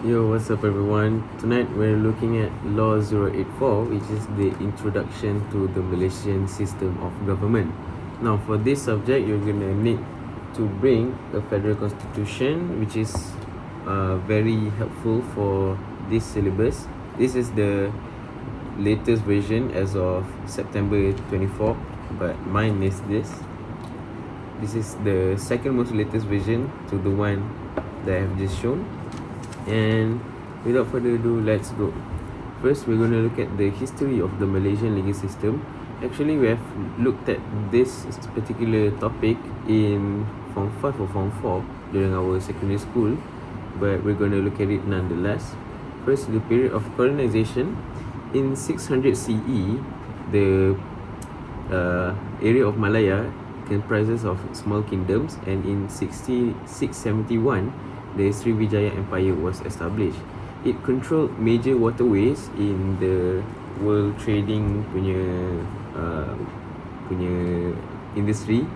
Yo, what's up everyone? Tonight we're looking at LAW084, which is the introduction to the Malaysian system of government. Now for this subject, you're gonna need to bring a federal constitution, which is very helpful for this syllabus. This is the latest version as of September 24, but mine is this. This is the second most latest version to the one that I have just shown. And without further ado, let's go. First, we're going to look at the history of the Malaysian legal system. Actually, we have looked at this particular topic in Form 5 or Form 4 during our secondary school, but we're going to look at it nonetheless. First, the period of colonization. In 600 CE, the area of Malaya comprises of small kingdoms, and in 671, the Srivijaya Empire was established. It controlled major waterways in the world trading punya industry,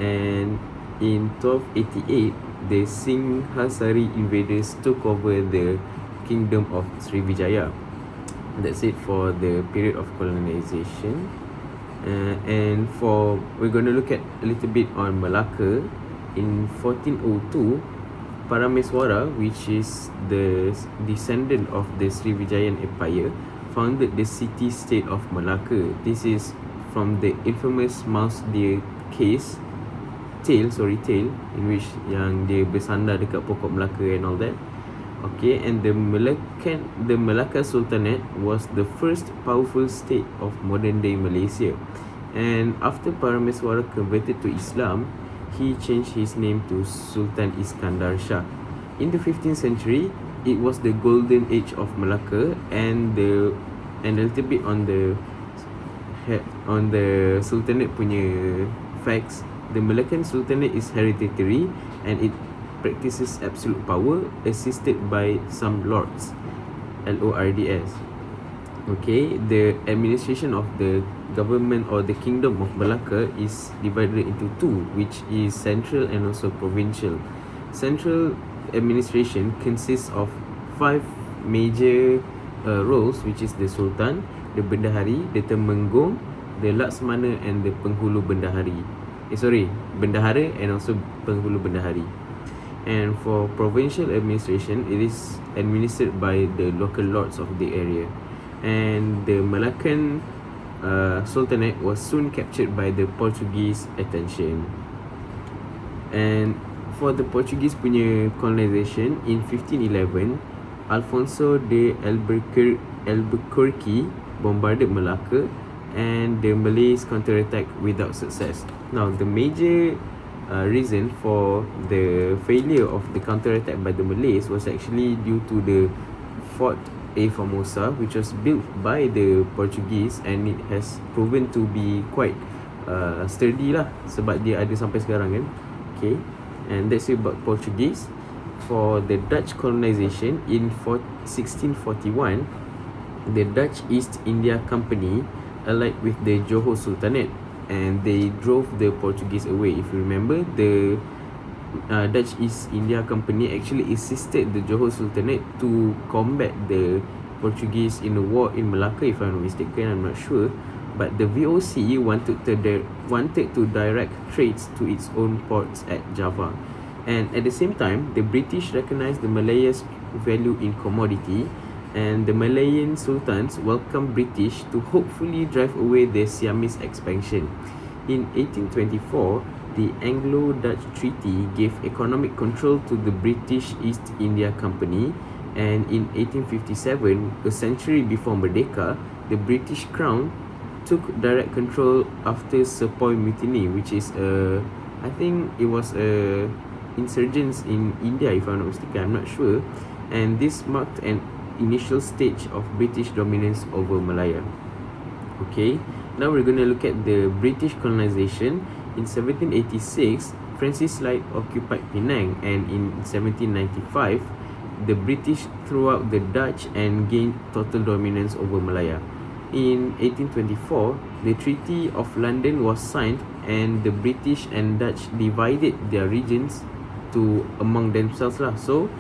and in 1288 the Singhasari invaders took over the kingdom of Srivijaya. That's it for the period of colonization. And we're going to look at a little bit on Malacca. In 1402, Parameswara, which is the descendant of the Srivijayan Empire, founded the city-state of Malacca. This is from the infamous Mouse Deer tale, in which yang dia bersandar dekat pokok Melaka and all that. Okay, and the Malacca Sultanate was the first powerful state of modern-day Malaysia. And after Parameswara converted to Islam, he changed his name to Sultan Iskandar Shah. In the 15th century, it was the golden age of Malacca, and a little bit on the Sultanate punya facts. The Malaccan Sultanate is hereditary, and it practices absolute power, assisted by some lords, LORDS. Okay, the administration of the government or the kingdom of Malacca is divided into two, which is central and also provincial. Central administration consists of 5 major roles, which is the Sultan, the Bendahari, the Temenggung, the Laksmana, and the Penghulu Bendahari. Bendahara and also Penghulu Bendahari. And for provincial administration, it is administered by the local lords of the area. And the Malaccan Sultanate was soon captured by the Portuguese attention. And for the Portuguese punya colonization, in 1511, Alfonso de Albuquerque bombarded Malacca, and the Malays counterattacked without success. Now, the major reason for the failure of the counterattack by the Malays was actually due to the Fort A Formosa, which was built by the Portuguese, and it has proven to be quite sturdy lah, sebab dia ada sampai sekarang kan. Okay, and that's it about Portuguese. For the Dutch colonization, in 1641, the Dutch East India Company allied with the Johor Sultanate, and they drove the Portuguese away. If you remember, the Dutch East India Company actually assisted the Johor Sultanate to combat the Portuguese in the war in Malacca, if I'm not mistaken, I'm not sure. But the VOC wanted to direct trades to its own ports at Java. And at the same time, the British recognized the Malaya's value in commodity, and the Malayan sultans welcomed British to hopefully drive away the Siamese expansion. In 1824, the Anglo-Dutch Treaty gave economic control to the British East India Company, and in 1857, a century before Merdeka, the British Crown took direct control after Sepoy Mutiny, which is I think it was insurgents in India, if I'm not mistaken, I'm not sure, and this marked an initial stage of British dominance over Malaya. Okay, now we're going to look at the British colonization. In 1786, Francis Light occupied Penang, and in 1795, the British threw out the Dutch and gained total dominance over Malaya. In 1824, the Treaty of London was signed, and the British and Dutch divided their regions among themselves lah. So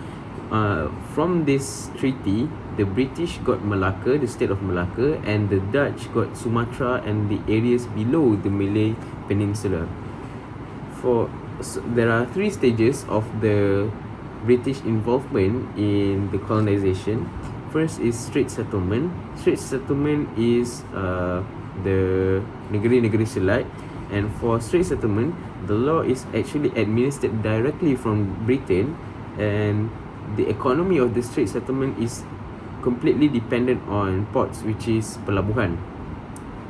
from this treaty, the British got Malacca, the state of Malacca, and the Dutch got Sumatra and the areas below the Malay Peninsula. There are 3 stages of the British involvement in the colonization. First is Strait Settlement. Strait Settlement is the negeri-negeri selat, and for Strait Settlement, the law is actually administered directly from Britain, and the economy of the Strait Settlement is completely dependent on ports, which is pelabuhan,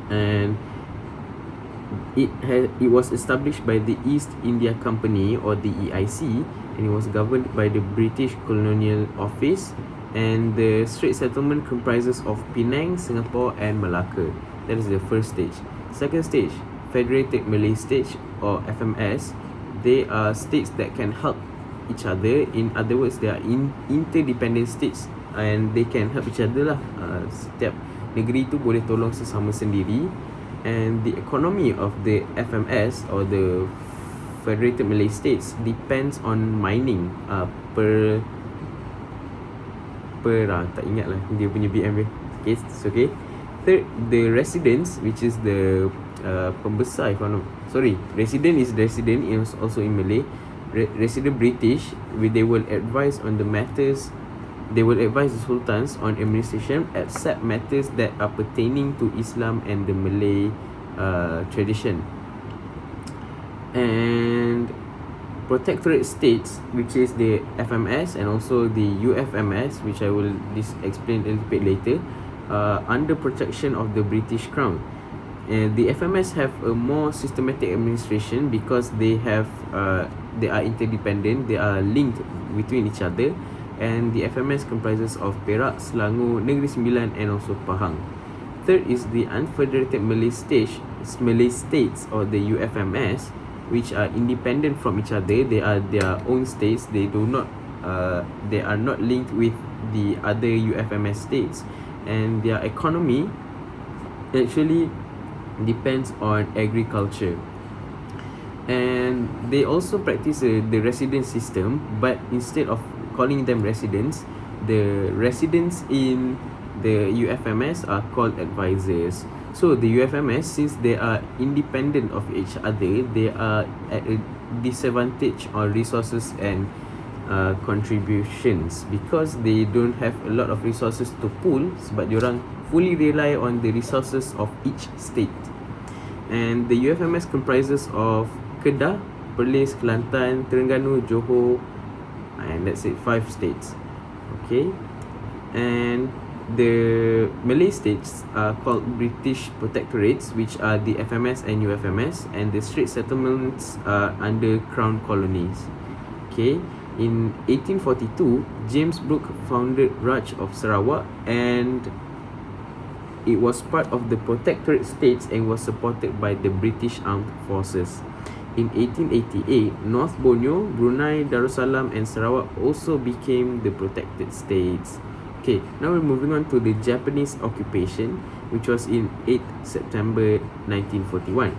and it was established by the East India Company, or the EIC, and it was governed by the British Colonial Office. And the Strait Settlement comprises of Penang, Singapore, and Malacca. That is the first stage. Second stage, Federated Malay State, or FMS. They are states that can help each other. In other words, they are interdependent states, and they can help each other lah. Setiap negeri tu boleh tolong sesama sendiri. And the economy of the FMS, or the Federated Malay States, depends on mining tak ingat lah dia punya BM dia. Okay, so okay. Third, the residents, which is the pembesar, resident is resident, is also in Malay. Resident British, they will advise on the matters. They will advise the sultans on administration, except matters that are pertaining to Islam and the Malay tradition. And protectorate states, which is the FMS and also the UFMS, which I will explain a little bit later, under protection of the British Crown. And the FMS have a more systematic administration because they are interdependent, they are linked between each other. And the FMS comprises of Perak, Selangor, Negeri Sembilan, and also Pahang. Third is the Unfederated Malay States, or the UFMS, which are independent from each other. They are their own states. They are not linked with the other UFMS states, and their economy actually depends on agriculture. And they also practice the resident system, but instead of calling them residents, the residents in the UFMS are called advisors. So the UFMS, since they are independent of each other, they are at a disadvantage on resources and contributions, because they don't have a lot of resources to pool, sebab diorang fully rely on the resources of each state. And the UFMS comprises of Kedah, Perlis, Kelantan, Terengganu, Johor, and that's it, 5 states. Okay, and the Malay states are called British Protectorates, which are the FMS and UFMS, and the Strait Settlements are under Crown Colonies. Okay, in 1842, James Brooke founded Raj of Sarawak, and it was part of the Protectorate states and was supported by the British Armed Forces. In 1888, North Borneo, Brunei Darussalam, and Sarawak also became the protected states. Okay, now we're moving on to the Japanese occupation, which was in 8 September 1941.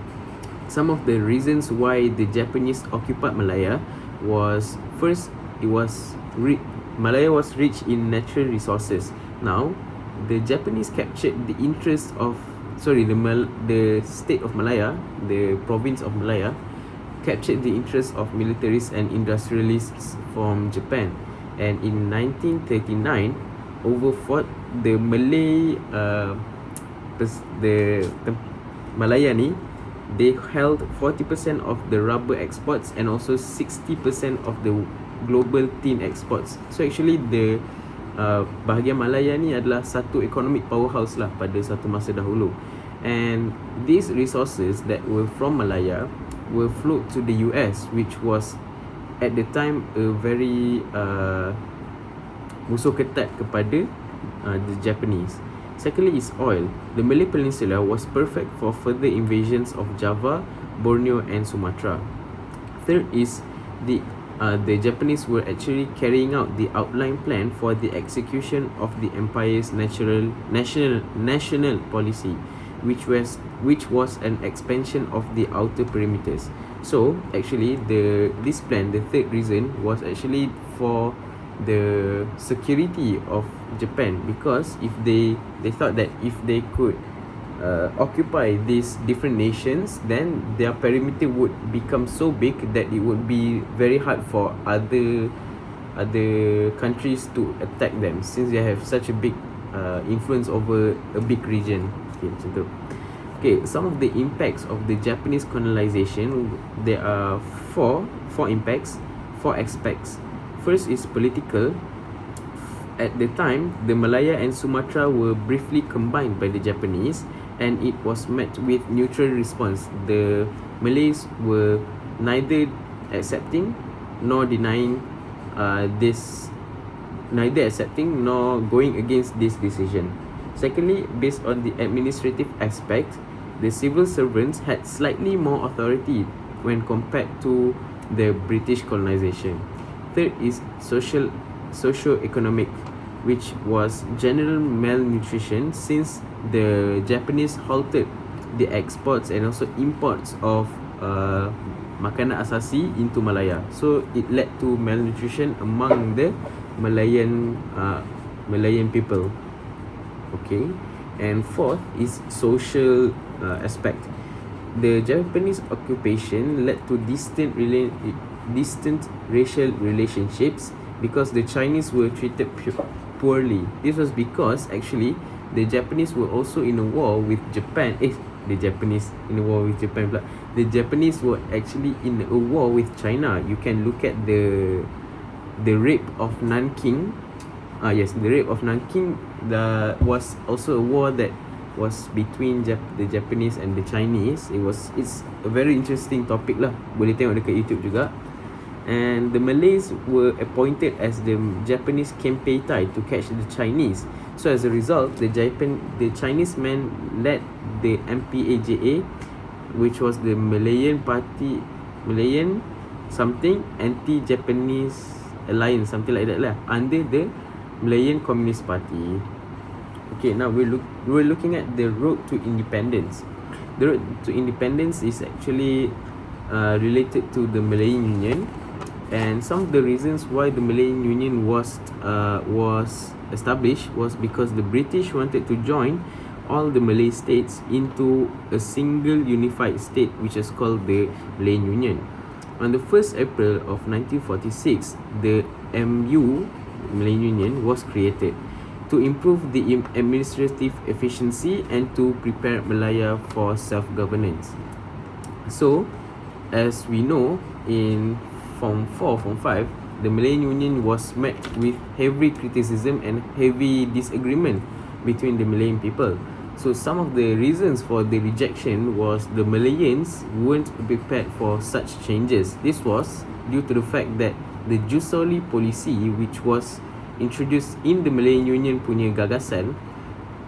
Some of the reasons why the Japanese occupied Malaya was, first, Malaya was rich in natural resources. Now, the Japanese captured the interest of the state of Malaya, the province of Malaya, captured the interest of militaries and industrialists from Japan. And in 1939, overfought the Malay, Malaya ni, they held 40% of the rubber exports and also 60% of the global tin exports. So actually the bahagian Malaya ni adalah satu economic powerhouse lah pada satu masa dahulu. And these resources that were from Malaya were flown to the US, which was at the time a very musuh ketat kepada the Japanese. Secondly is oil. The Malay Peninsula was perfect for further invasions of Java, Borneo, and Sumatra. Third is the Japanese were actually carrying out the outline plan for the execution of the empire's national policy, which was an expansion of the outer perimeters. So actually this plan, the third reason, was actually for the security of Japan, because if they thought that if they could occupy these different nations, then their perimeter would become so big that it would be very hard for other countries to attack them, since they have such a big influence over a big region. Okay, macam tu. Okay, some of the impacts of the Japanese colonization, there are four impacts, four aspects. First is political. At the time, the Malaya and Sumatra were briefly combined by the Japanese, and it was met with neutral response. The Malays were neither accepting nor denying neither accepting nor going against this decision. Secondly, based on the administrative aspect, the civil servants had slightly more authority when compared to the British colonization. Third is socio-economic, which was general malnutrition, since the Japanese halted the exports and also imports of makanan asasi into Malaya. So it led to malnutrition among the Malayan people. Okay, and fourth is social aspect. The Japanese occupation led to distant racial relationships, because the Chinese were treated poorly. This was because actually the Japanese were also in a war with Japan. The Japanese were actually in a war with China. You can look at the rape of Nanking. Yes, the rape of Nanking was also a war that was between the Japanese and the Chinese. It's a very interesting topic lah. Boleh tengok dekat YouTube juga. And the Malays were appointed as the Japanese Kempeitai to catch the Chinese. So as a result, the Chinese men led the MPAJA, which was the Malayan something anti-Japanese alliance, something like that lah, under the Malayan Communist Party. Okay, now we're looking at the road to independence. The road to independence is actually related to the Malayan Union. And some of the reasons why the Malayan Union was established was because the British wanted to join all the Malay states into a single unified state, which is called the Malayan Union. On the 1st April of 1946, the MU, Malayan Union, was created to improve the administrative efficiency and to prepare Malaya for self-governance. So, as we know, in Form 4, Form 5, the Malayan Union was met with heavy criticism and heavy disagreement between the Malayan people. So some of the reasons for the rejection was the Malayans weren't prepared for such changes. This was due to the fact that the Jusoli policy, which was introduced in the Malayan Union punya gagasan,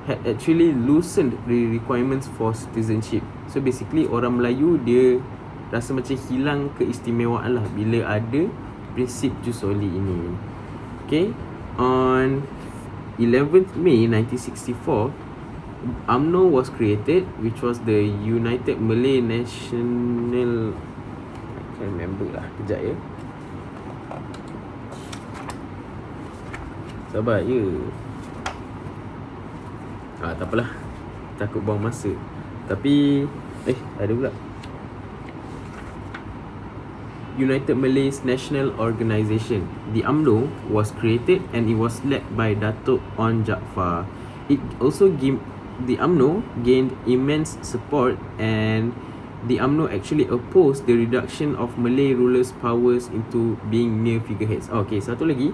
had actually loosened the requirements for citizenship. So basically orang Melayu dia rasa macam hilang keistimewaan lah bila ada prinsip Jusoli ini. Okay, on 11th May 1964, UMNO was created, which was the United Malay National. I can't remember lah, kejap ya. Sabar je. Tak apalah, takut buang masa. Tapi ada pula United Malays National Organisation. The UMNO was created and it was led by Datuk On Jaafar. The UMNO gained immense support, and the UMNO actually opposed the reduction of Malay rulers' powers into being mere figureheads. Okay, satu lagi,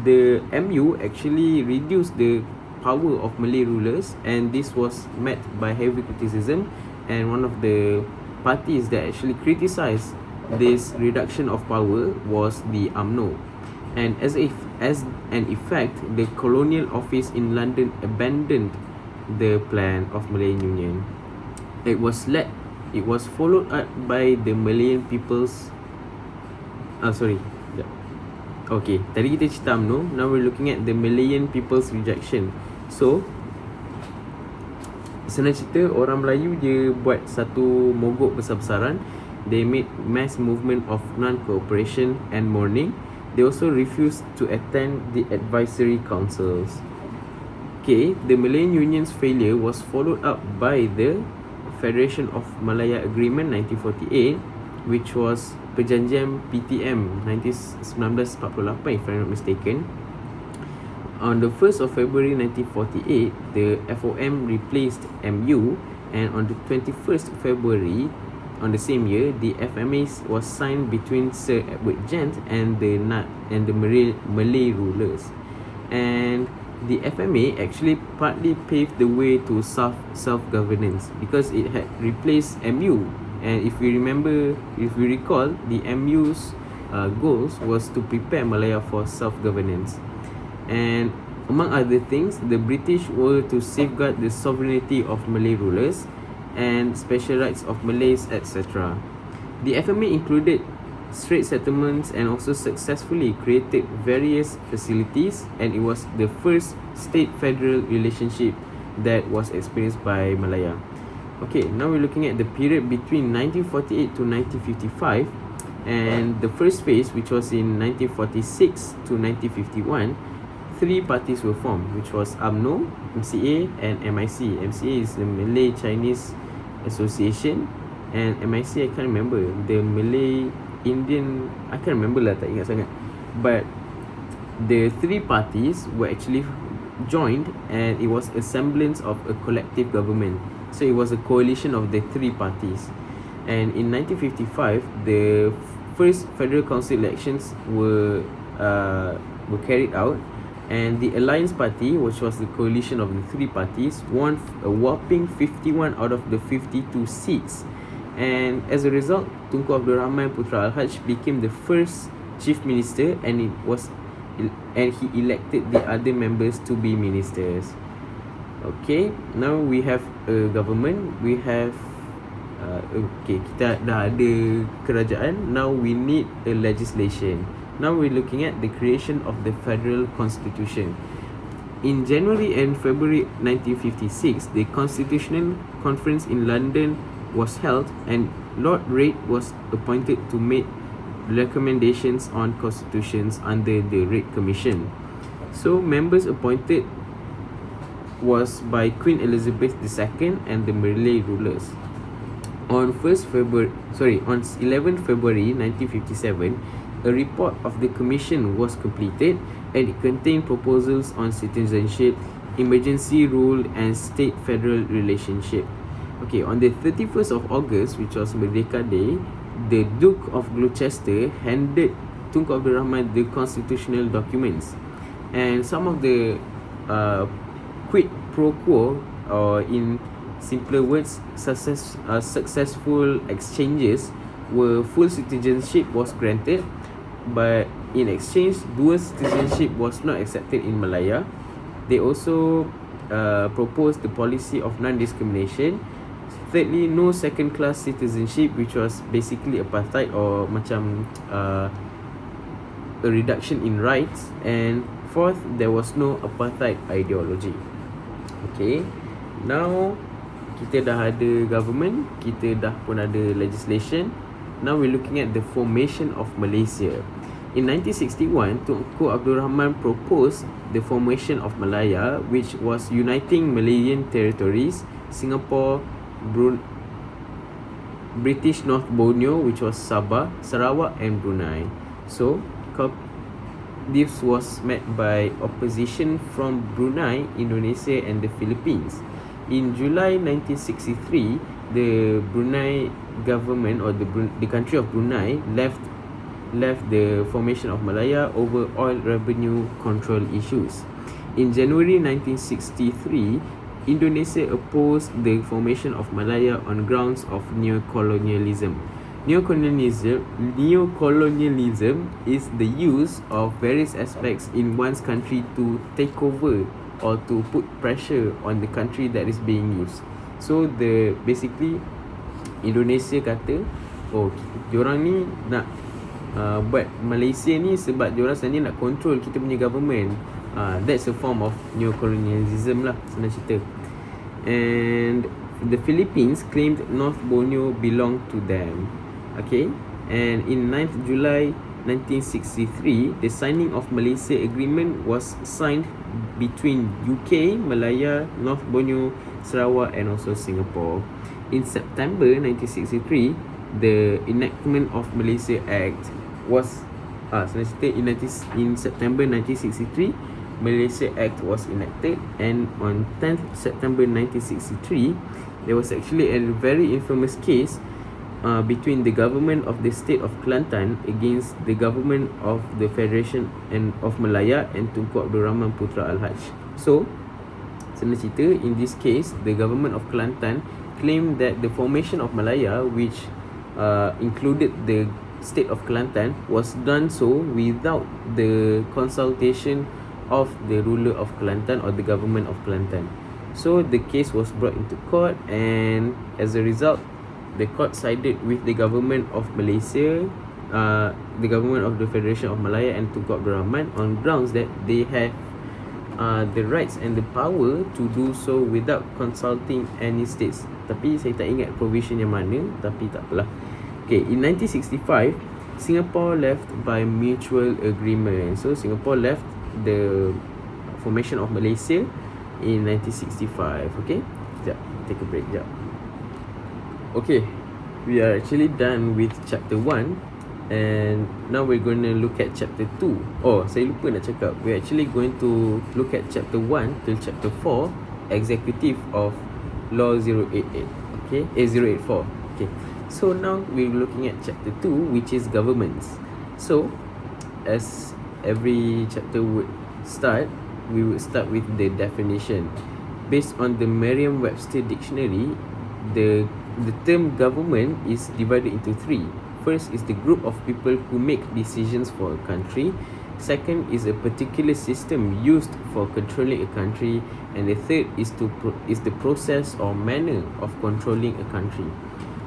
the MU actually reduced the power of Malay rulers, and this was met by heavy criticism, and one of the parties that actually criticized this reduction of power was the UMNO. And as an effect, the Colonial Office in London abandoned the plan of Malayan Union. It was followed up by the Malayan people's okay, tadi kita cerita UMNO, now we're looking at the Malayan people's rejection. So senang cerita, orang Melayu dia buat satu mogok besar-besaran. They made mass movement of non-cooperation and mourning. They also refused to attend the advisory councils. Okay, the Malayan Union's failure was followed up by the Federation of Malaya Agreement 1948, which was Perjanjian PTM 1948, if I'm not mistaken. On the 1st of February 1948, the FOM replaced MU, and on the 21st of February on the same year, the FMA was signed between Sir Edward Gent and the Malay rulers. And the FMA actually partly paved the way to self-governance because it had replaced MU. And if we recall, the MU's goals was to prepare Malaya for self-governance. And among other things, the British were to safeguard the sovereignty of Malay rulers and special rights of Malays, etc. The FMA included straight settlements and also successfully created various facilities, and it was the first state-federal relationship that was experienced by Malaya. Okay, now we're looking at the period between 1948 to 1955, and the first phase, which was in 1946 to 1951, 3 parties were formed, which was UMNO, MCA, and MIC. MCA is the Malay Chinese Association, and MIC I can't remember. The Malay Indian, I can't remember lah, tak ingat sangat. But the 3 parties were actually joined, and it was a semblance of a collective government. So it was a coalition of the 3 parties. And in 1955, the first Federal Council elections were carried out, and the Alliance Party, which was the coalition of the 3 parties, won a whopping 51 out of the 52 seats. And as a result, Tunku Abdul Rahman Putra Al-Haj became the first chief minister, and he elected the other members to be ministers. Okay, now we have a government, we have okay, kita dah ada kerajaan. Now we need a legislation. Now we're looking at the creation of the Federal Constitution. In January and February 1956, the Constitutional Conference in London was held, and Lord Reid was appointed to make recommendations on constitutions under the Reid Commission. So members appointed was by Queen Elizabeth II and the Malay rulers. On 11 February 1957, a report of the commission was completed, and it contained proposals on citizenship, emergency rule, and state-federal relationship. Okay, on the 31st of August, which was Merdeka Day, the Duke of Gloucester handed Tunku Abdul Rahman the constitutional documents, and some of the quid pro quo, or in simpler words, successful exchanges, were full citizenship was granted, but in exchange, dual citizenship was not accepted in Malaya. They also proposed the policy of non-discrimination. Thirdly, no second-class citizenship, which was basically apartheid, or macam a reduction in rights. And fourth, there was no apartheid ideology. Okay, now kita dah ada government, kita dah pun ada legislation. Now we're looking at the formation of Malaysia. In 1961, Tunku Abdul Rahman proposed the formation of Malaya, which was uniting Malayan territories, Singapore, British North Borneo, which was Sabah, Sarawak, and Brunei. So this was met by opposition from Brunei, Indonesia, and the Philippines. In July 1963, the Brunei government, or the country of Brunei, left the formation of Malaya over oil revenue control issues. In January 1963, Indonesia opposed the formation of Malaya on grounds of neocolonialism. Neocolonialism is the use of various aspects in one's country to take over or to put pressure on the country that is being used. So basically Indonesia kata, oh, diorang ni nak buat Malaysia ni sebab diorang sebenarnya nak control kita punya government. That's a form of neocolonialism lah, senang cerita. And the Philippines claimed North Borneo belonged to them. Okay, and in 9th July 1963, the signing of Malaysia Agreement was signed between UK, Malaya, North Borneo, Sarawak and also Singapore. In September 1963, the enactment of Malaysia Act was in September 1963, Malaysia Act was enacted, and on 10th September 1963, there was actually a very infamous case between the government of the state of Kelantan against the government of the Federation and of Malaya and Tunku Abdul Rahman Putra Al-Haj. So, senang cerita, in this case, the government of Kelantan claimed that the formation of Malaya, which included the state of Kelantan, was done so without the consultation of the ruler of Kelantan or the government of Kelantan. So the case was brought into court, and as a result, the court sided with the government of Malaysia, the government of the Federation of Malaya and Tunku Abdul Rahman on grounds that they have the rights and the power to do so without consulting any states. Tapi saya tak ingat provision yang mana, tapi tak apalah. Okay, in 1965, Singapore left by mutual agreement. So Singapore left the formation of Malaysia in 1965. Okay, sekejap, take a break sekejap. Okay, we are actually done with chapter 1, and now we're going to look at chapter 2. Oh, saya lupa nak cakap, we're actually going to look at chapter 1 till chapter 4, executive of LAW088. Okay, 084. Okay, so now we're looking at chapter 2, which is governments. So, as every chapter would start, we would start with the definition. Based on the Merriam-Webster dictionary, the term government is divided into three. First is the group of people who make decisions for a country. Second is a particular system used for controlling a country, and the third is the process or manner of controlling a country.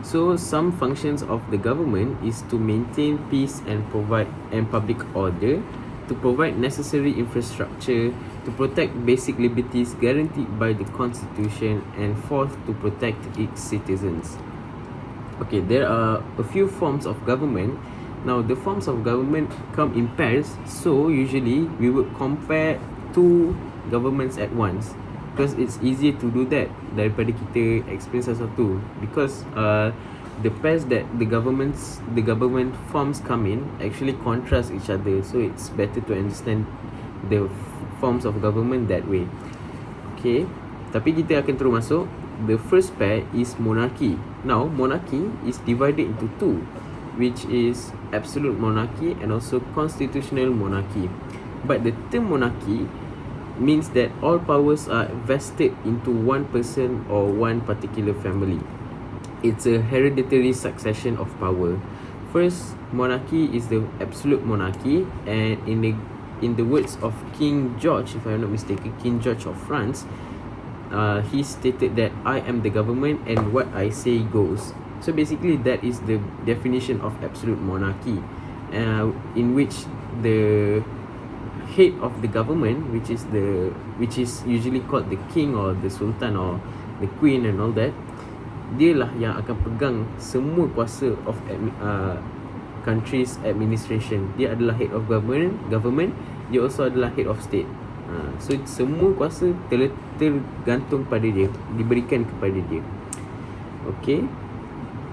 So some functions of the government is to maintain peace and provide public order, to provide necessary infrastructure, to protect basic liberties guaranteed by the Constitution, and fourth, to protect its citizens. Okay, there are a few forms of government. Now, the forms of government come in pairs, so usually we would compare two governments at once, because it's easier to do that daripada kita explain satu-satu, because the pairs that the government forms come in actually contrast each other, so it's better to understand the forms of government that way. Okay, tapi kita akan terus masuk. The first pair is monarchy. Now, monarchy is divided into two, which is absolute monarchy and also constitutional monarchy. But the term monarchy means that all powers are vested into one person or one particular family. It's a hereditary succession of power. First, monarchy is the absolute monarchy, and in the words of King George, if I'm not mistaken, King George of France, he stated that I am the government and what I say goes. So basically, that is the definition of absolute monarchy, in which the head of the government, which is usually called the king or the sultan or the queen and all that, dia lah yang akan pegang semua kuasa of country's administration. Dia adalah head of government, dia also adalah head of state. So semua kuasa tergantung pada dia, diberikan kepada dia. Okay.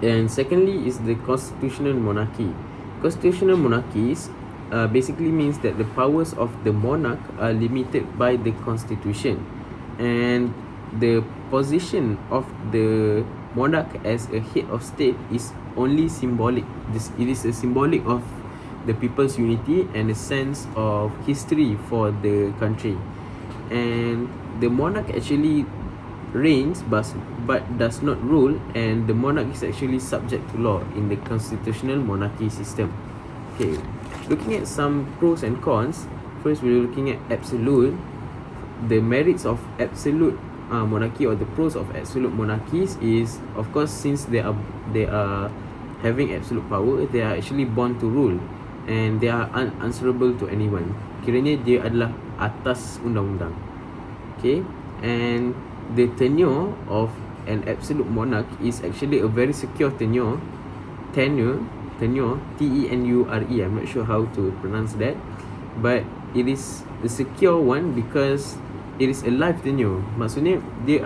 And secondly is the constitutional monarchy. Constitutional monarchies basically means that the powers of the monarch are limited by the constitution, and the position of the monarch as a head of state is only symbolic. It is a symbolic of the people's unity and a sense of history for the country. And the monarch actually reigns but does not rule, and the monarch is actually subject to law in the constitutional monarchy system. Okay, looking at some pros and cons. First, we're looking at absolute. The merits of absolute monarchy, or the pros of absolute monarchies, is of course, since they are having absolute power, they are actually born to rule, and they are unanswerable to anyone. Kiranya dia adalah atas undang-undang. Okay, and the tenure of an absolute monarch is actually a very secure tenure, tenure, T-E-N-U-R-E, I'm not sure how to pronounce that, but it is a secure one because it is a life tenure. Maksudnya dia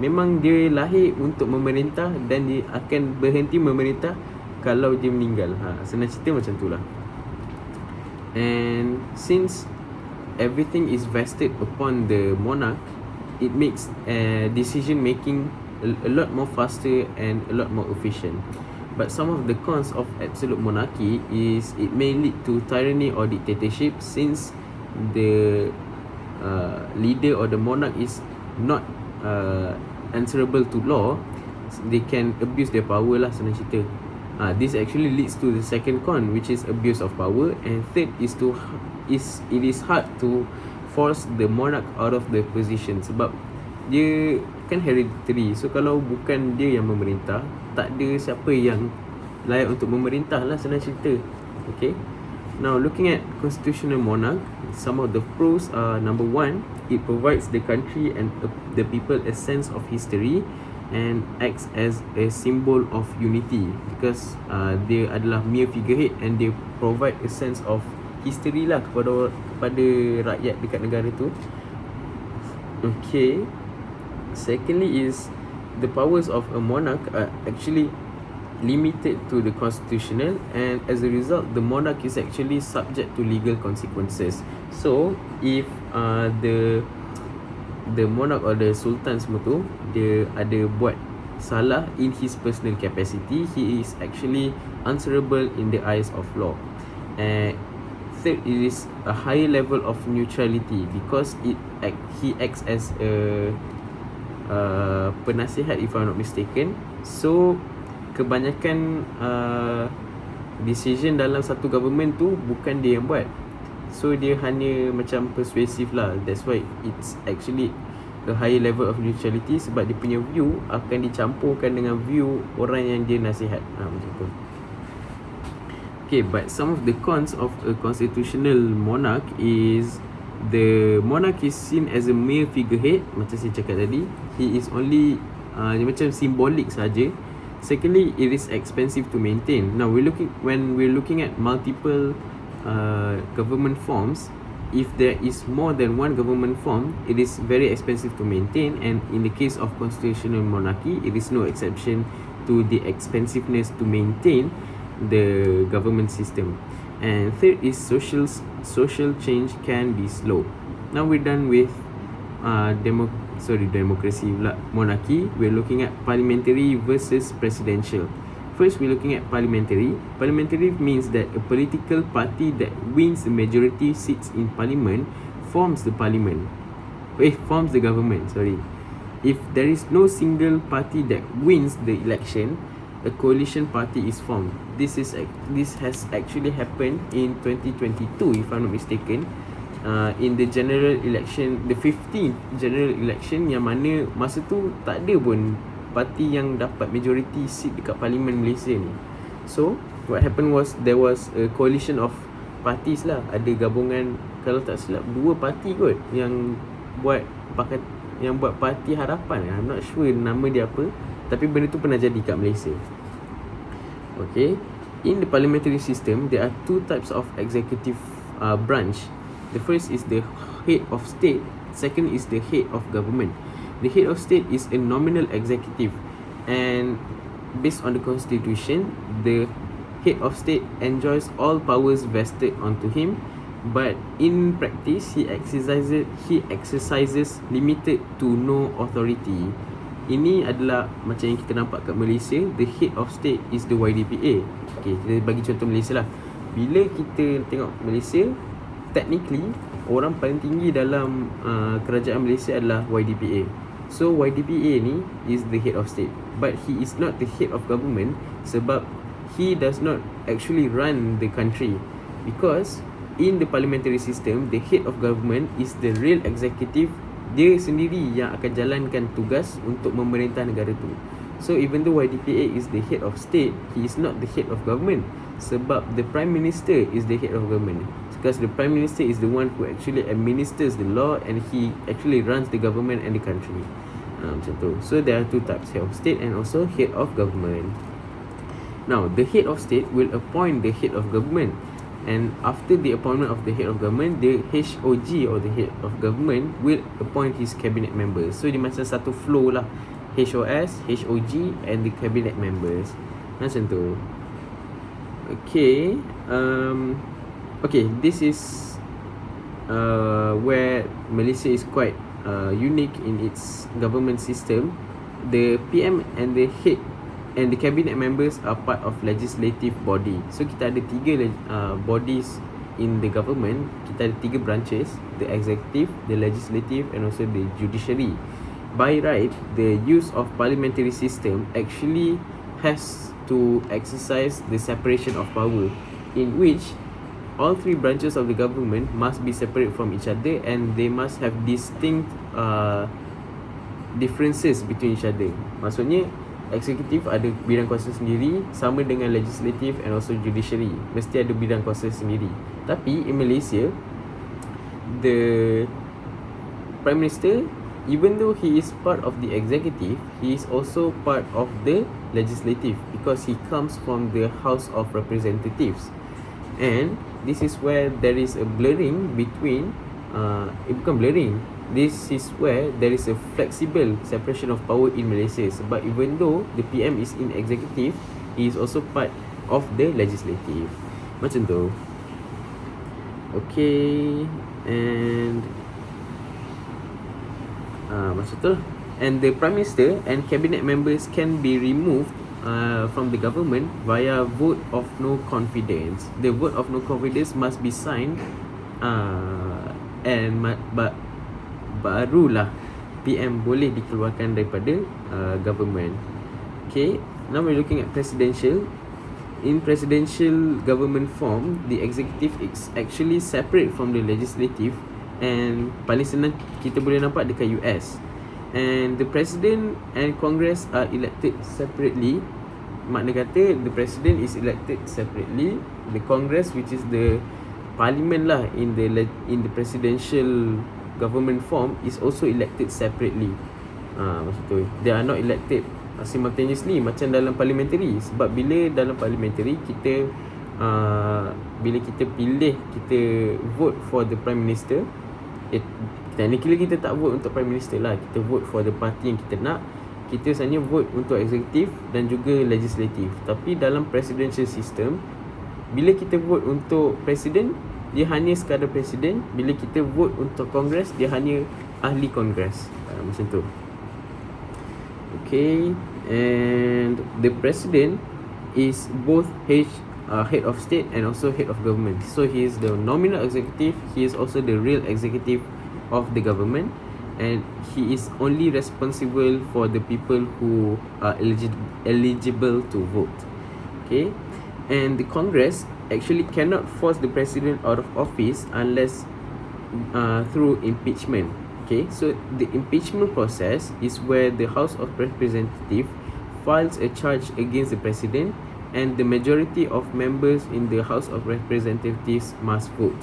memang dia lahir untuk memerintah dan dia akan berhenti memerintah kalau dia meninggal. Senang cerita macam tu lah. And since everything is vested upon the monarch, it makes decision making a lot more faster and a lot more efficient. But some of the cons of absolute monarchy is it may lead to tyranny or dictatorship, since the leader or the monarch is not answerable to law. They can abuse their power lah, senang cerita. This actually leads to the second con, which is abuse of power. And third is it is hard to force the monarch out of the position, sebab dia kan hereditary. So kalau bukan dia yang memerintah, tak ada siapa yang layak untuk memerintah lah, senang cerita. Okay, now looking at constitutional monarch, some of the pros are: number one, it provides the country and the people a sense of history and acts as a symbol of unity, because dia adalah mere figurehead and they provide a sense of history lah kepada rakyat dekat negara tu. Okay, secondly is the powers of a monarch are actually limited to the constitutional, and as a result the monarch is actually subject to legal consequences. So if the monarch or the sultan semua tu dia ada buat salah in his personal capacity, he is actually answerable in the eyes of law. And third, it is a higher level of neutrality because he acts as a penasihat, if I'm not mistaken. So kebanyakan decision dalam satu government tu bukan dia yang buat, so dia hanya macam persuasive lah. That's why it's actually a higher level of neutrality, sebab dia punya view akan dicampurkan dengan view orang yang dia nasihat. Macam tu. Okay, but some of the cons of a constitutional monarch is the monarch is seen as a mere figurehead, macam saya cakap tadi. He is only macam symbolic saja. Secondly, it is expensive to maintain. Now when we're looking at multiple government forms, if there is more than one government form, it is very expensive to maintain, and in the case of constitutional monarchy, it is no exception to the expensiveness to maintain the government system. And third is social change can be slow. Now we're done with democracy pula, monarchy. We're looking at parliamentary versus presidential. First, we're looking at parliamentary. Parliamentary means that a political party that wins the majority seats in parliament forms the government. If there is no single party that wins the election, a coalition party is formed. This has actually happened in 2022, if I'm not mistaken. In the general election, the 15th general election, yang mana masa tu tak ada pun parti yang dapat majority seat dekat parlimen Malaysia ni. So what happened was there was a coalition of parties lah. Ada gabungan, kalau tak silap, 2 parti kot yang buat parti harapan. I'm not sure nama dia apa, tapi benda tu pernah jadi kat Malaysia. Okay, in the parliamentary system there are 2 types of executive branch. The first is the head of state, second is the head of government. The head of state is a nominal executive, and based on the constitution, the head of state enjoys all powers vested onto him, but in practice he exercises limited to no authority. Ini adalah macam yang kita nampak kat Malaysia. The head of state is the YDPA. Okay, kita bagi contoh Malaysia lah. Bila kita tengok Malaysia, technically orang paling tinggi dalam kerajaan Malaysia adalah YDPA. So YDPA ni is the head of state, but he is not the head of government, sebab he does not actually run the country, because in the parliamentary system, the head of government is the real executive. Dia sendiri yang akan jalankan tugas untuk memerintah negara tu. So even though YDPA is the head of state, he is not the head of government, sebab the prime minister is the head of government, because the prime minister is the one who actually administers the law, and he actually runs the government and the country. Macam tu. So there are 2 types, head of state and also head of government. Now, the head of state will appoint the head of government, and after the appointment of the head of government, the HOG or the head of government will appoint his cabinet members. So dia macam satu flow lah, HOS, HOG and the cabinet members. Macam tu. Okay, okay, this is where Malaysia is quite unique in its government system. The PM and the head and the cabinet members are part of legislative body. So kita ada tiga bodies in the government. Kita ada tiga branches: the executive, the legislative and also the judiciary. By right, the use of parliamentary system actually has to exercise the separation of power, in which all three branches of the government must be separate from each other and they must have distinct differences between each other. Maksudnya eksekutif ada bidang kuasa sendiri, sama dengan legislative and also judiciary, mesti ada bidang kuasa sendiri. Tapi in Malaysia, the Prime Minister, even though he is part of the executive, he is also part of the legislative because he comes from the House of Representatives. And this is where there is a blurring between bukan blurring, this is where there is a flexible separation of power in Malaysia. Sebab even though the PM is in executive, he is also part of the legislative. Macam tu. Okay, and macam tu. And the Prime Minister and cabinet members can be removed from the government via vote of no confidence. The vote of no confidence must be signed and barulah PM boleh dikeluarkan daripada government. Okay, now we're looking at presidential. In presidential government form, the executive is actually separate from the legislative, and paling senang kita boleh nampak dekat US. And the president and congress are elected separately. Makna kata the president is elected separately, the congress, which is the parliament lah in the presidential government form, is also elected separately. Maksud tu, they are not elected simultaneously macam dalam parliamentary. Sebab bila dalam parliamentary kita bila kita pilih, kita vote for the prime minister, technically kita tak vote untuk prime minister lah, kita vote for the party yang kita nak. Kita sebenarnya vote untuk executive dan juga legislative. Tapi dalam presidential system, bila kita vote untuk presiden, dia hanya sekadar presiden. Bila kita vote untuk kongres, dia hanya ahli kongres. Macam tu. Okay, and the president is both head of state and also head of government. So he is the nominal executive, he is also the real executive of the government, and he is only responsible for the people who are eligible to vote. Okay, and the Congress actually cannot force the president out of office unless through impeachment. Okay, so the impeachment process is where the House of Representatives files a charge against the president, and the majority of members in the House of Representatives must vote.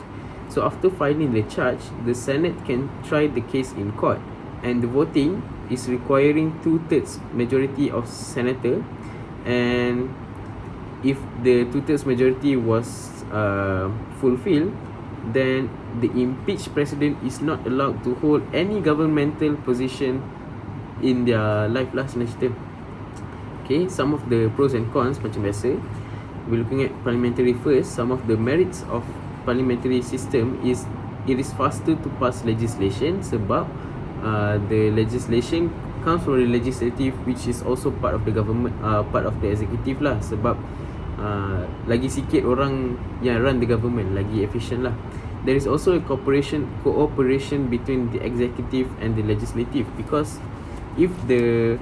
So after filing the charge, the Senate can try the case in court, and the voting is requiring 2/3 majority of senator, and if the 2/3 majority was fulfilled, then the impeached president is not allowed to hold any governmental position in their life lah, senang cerita. Okay, some of the pros and cons macam biasa. We're looking at parliamentary first. Some of the merits of parliamentary system is it is faster to pass legislation sebab the legislation comes from the legislative, which is also part of the government, part of the executive lah. Sebab lagi sikit orang yang run the government, lagi efficient lah. There is also a cooperation between the executive and the legislative, because if the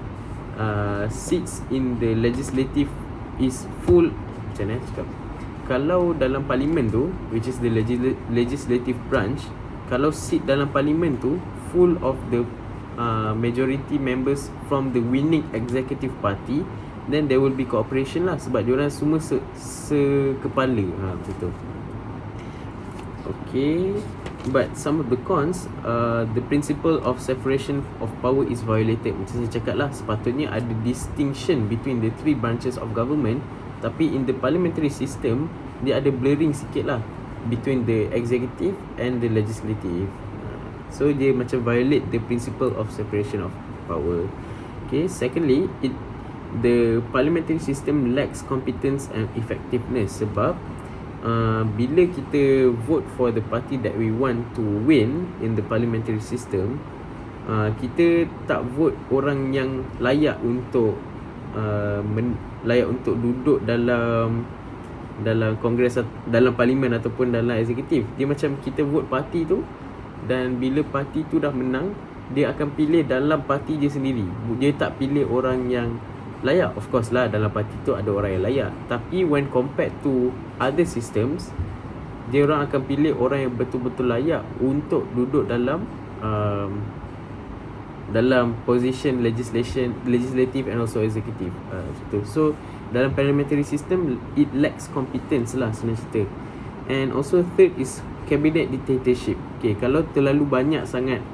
seats in the legislative is full, macam mana cakap, kalau dalam parlimen tu, which is the legislative branch, kalau seat dalam parlimen tu full of the majority members from the winning executive party, then there will be cooperation lah, sebab diorang semua sekepala, macam tu. Okay, but some of the cons, the principle of separation of power is violated. Macam saya cakap lah, sepatutnya ada distinction between the three branches of government, Tapi in the parliamentary system, dia ada blurring sikit lah between the executive and the legislative. So dia macam violate the principle of separation of power. Okay, secondly, the parliamentary system lacks competence and effectiveness sebab bila kita vote for the party that we want to win in the parliamentary system, kita tak vote orang yang layak untuk duduk dalam kongres, dalam parlimen ataupun dalam eksekutif. Dia macam kita vote parti tu, dan bila parti tu dah menang, dia akan pilih dalam parti dia sendiri. Dia tak pilih orang yang layak. Of course lah, dalam parti tu ada orang yang layak, tapi when compared to other systems, dia orang akan pilih orang yang betul-betul layak untuk duduk dalam position legislative and also executive. So dalam parliamentary system, it lacks competence lah senang cerita. And also third is cabinet dictatorship. Okay, kalau terlalu banyak sangat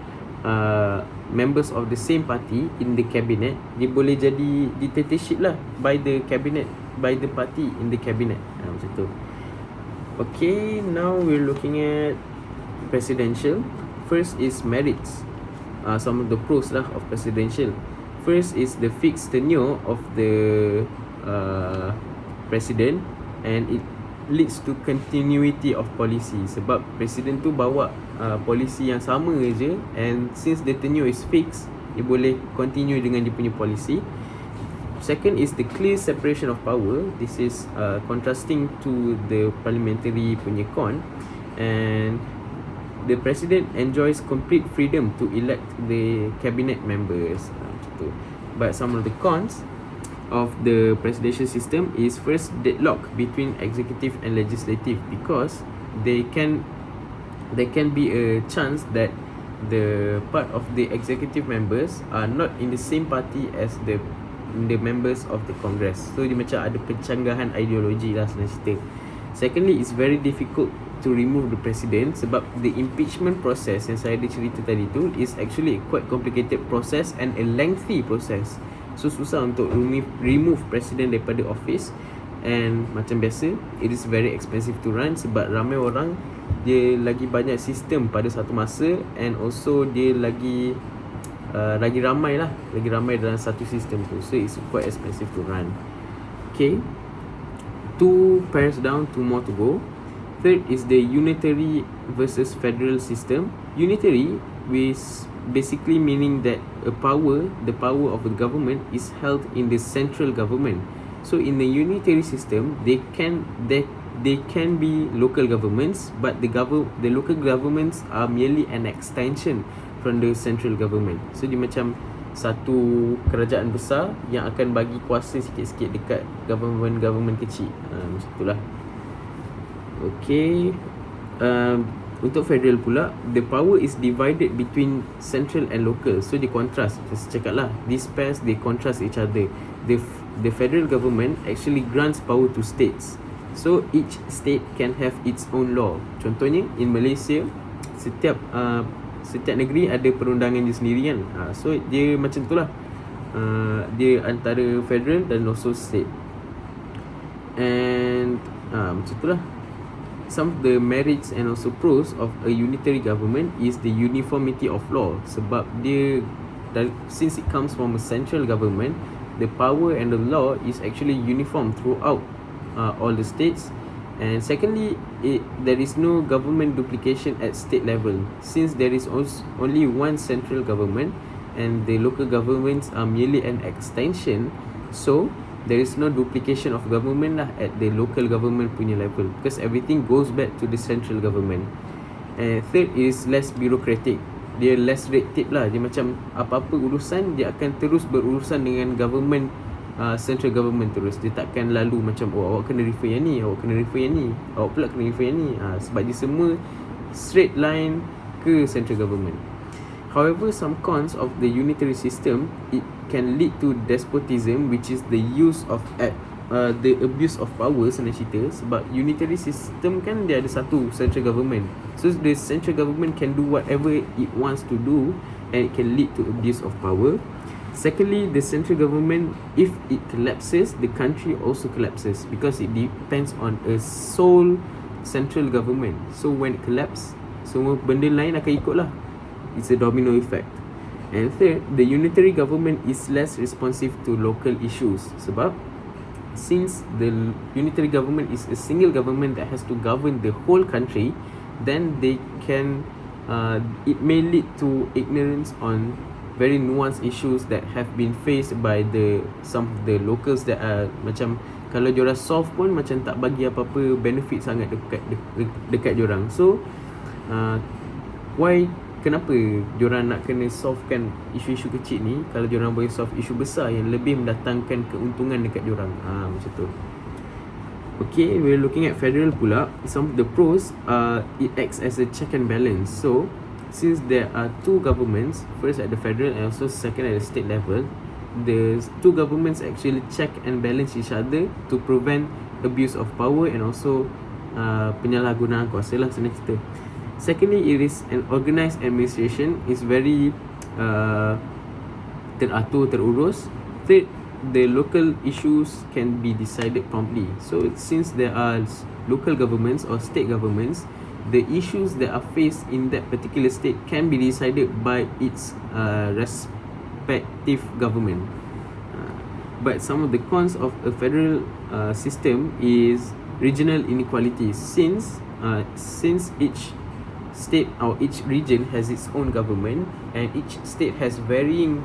members of the same party in the cabinet, dia boleh jadi dictatorship lah by the cabinet, by the party in the cabinet. Macam tu. Okay, now we're looking at presidential. First is merits. Some of the pros lah of presidential. First is the fixed tenure of the president, and it leads to continuity of policy. Sebab presiden tu bawa polisi yang sama je, and since the tenure is fixed, dia boleh continue dengan dia punya policy. Second is the clear separation of power. This is contrasting to the parliamentary punya con, and the president enjoys complete freedom to elect the cabinet members. But some of the cons of the presidential system is first deadlock between executive and legislative, because there can be a chance that the part of the executive members are not in the same party as the members of the Congress. So dia macam ada pencanggahan ideologi lah senang cerita. Secondly, it's very difficult to remove the president sebab the impeachment process yang saya ada cerita tadi tu is actually a quite complicated process and a lengthy process. So susah untuk remove president daripada office, and macam biasa, it is very expensive to run sebab ramai orang, dia lagi banyak sistem pada satu masa, and also dia lagi ramai dalam satu sistem tu. So it's quite expensive to run. Okay, 2 pairs down, 2 more to go. Third is the unitary versus federal system. Unitary is basically meaning that the power of the government is held in the central government. So in the unitary system, they can be local governments, but the local governments are merely an extension from the central government. So dia macam satu kerajaan besar yang akan bagi kuasa sikit-sikit dekat government kecil. Macam itulah. Okay, untuk federal pula, the power is divided between central and local. So they contrast. Saya cakap lah, these pairs, they contrast each other. The federal government actually grants power to states. So each state can have its own law. Contohnya in Malaysia, setiap negeri ada perundangan dia sendiri kan. So dia macam tu lah, dia antara federal dan also state. And macam tu lah. Some of the merits and also pros of a unitary government is the uniformity of law. Sebab dia, since it comes from a central government, the power and the law is actually uniform throughout all the states. And secondly, there is no government duplication at state level, since there is only one central government and the local governments are merely an extension. So there is no duplication of government lah at the local government punya level, because everything goes back to the central government. And third is less bureaucratic. Dia less red tape lah. Dia macam apa-apa urusan, dia akan terus berurusan dengan government, central government terus. Dia takkan lalu macam, awak kena refer yang ni, awak kena refer yang ni, awak pula kena refer yang ni. Sebab dia semua straight line ke central government. However, some cons of the unitary system, it can lead to despotism, which is the use of the abuse of power senang cerita. Sebab unitary system kan dia ada satu central government. So the central government can do whatever it wants to do, and it can lead to abuse of power. Secondly, the central government, if it collapses, the country also collapses because it depends on a sole central government. So when it collapses, semua benda lain akan ikut lah. It's a domino effect. And third, the unitary government is less responsive to local issues. Sebab since the unitary government is a single government that has to govern the whole country, then they can it may lead to ignorance on very nuanced issues that have been faced by some of the locals that are macam kalau diorang solve pun macam tak bagi apa-apa benefit sangat dekat diorang. So kenapa diorang nak kena solvekan isu-isu kecil ni kalau diorang boleh solve isu besar yang lebih mendatangkan keuntungan dekat diorang. Macam tu. Okay, we're looking at federal pula. Some of the pros, it acts as a check and balance. So since there are two governments, first at the federal and also second at the state level, the two governments actually check and balance each other to prevent abuse of power and also penyalahgunaan kuasa lah senang cerita. Secondly, it is an organised administration, is very teratur, terurus. Third, the local issues can be decided promptly. So since there are local governments or state governments, the issues that are faced in that particular state can be decided by its respective government. But some of the cons of a federal system is regional inequalities. Since each state or each region has its own government and each state has varying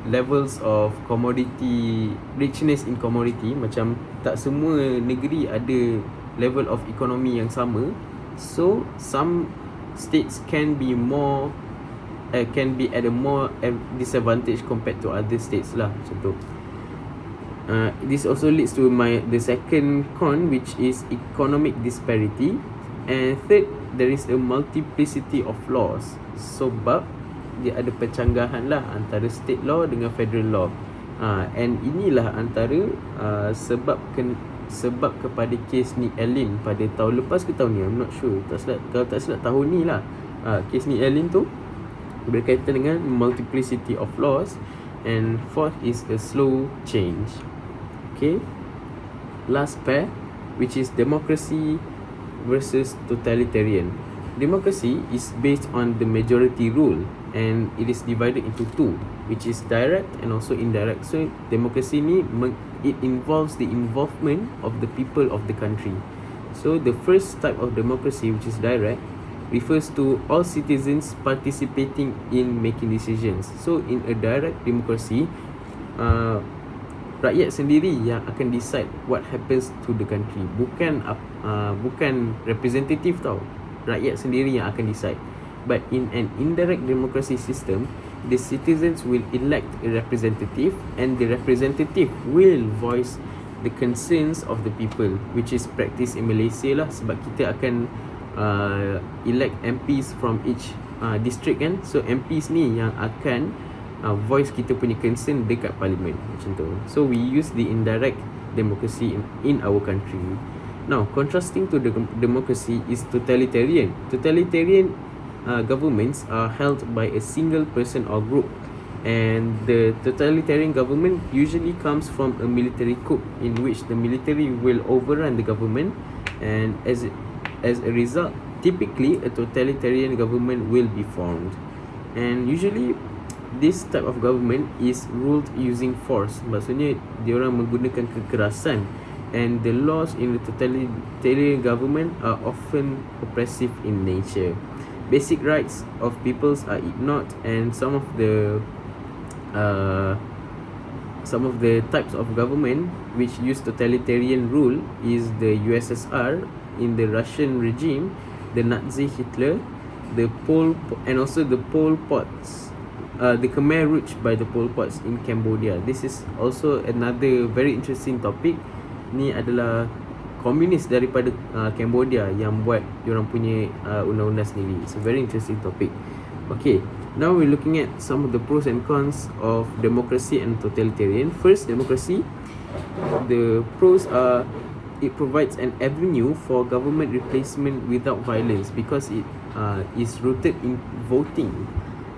levels of commodity richness in commodity, macam tak semua negeri ada level of economy yang sama. So some states can be at a more disadvantage compared to other states lah, macam tu. This also leads to the second con, which is economic disparity. And third, there is a multiplicity of laws. Sebab dia ada pencanggahan lah antara state law dengan federal law. And inilah antara sebab kepada kes Nick Allen pada tahun lepas ke tahun ni, I'm not sure. Kalau tak silap tahun ni lah. Kes Nick Allen tu berkaitan dengan multiplicity of laws. And fourth is a slow change. Okay, last pair, which is democracy versus totalitarian. Democracy is based on the majority rule and it is divided into two, which is direct and also indirect. So democracy ni it involves the involvement of the people of the country. So the first type of democracy, which is direct, refers to all citizens participating in making decisions. So in a direct democracy, rakyat sendiri yang akan decide what happens to the country. Bukan representative tau. Rakyat sendiri yang akan decide. But in an indirect democracy system, the citizens will elect a representative and the representative will voice the concerns of the people, which is practice in Malaysia lah, sebab kita akan elect MPs from each district kan. So MPs ni yang akan voice kita punya concern dekat parlimen, macam tu. So we use the indirect democracy in our country. Now, contrasting to the democracy is totalitarian. Totalitarian governments are held by a single person or group, and the totalitarian government usually comes from a military coup in which the military will overrun the government, and as a result, typically a totalitarian government will be formed. And usually this type of government is ruled using force. Maksudnya diorang menggunakan kekerasan, and the laws in the totalitarian government are often oppressive in nature. Basic rights of peoples are ignored, and some of the types of government which use totalitarian rule is the USSR in the Russian regime, the Nazi Hitler, the and also the Pol Pots, the Khmer Rouge by the Pol Pots in Cambodia. This is also another very interesting topic. Ni adalah komunis daripada Cambodia yang buat diorang punya undang-undang sendiri. It's a very interesting topic. Okay, now we're looking at some of the pros and cons of democracy and totalitarian. First, democracy. The pros are it provides an avenue for government replacement without violence because it is rooted in voting.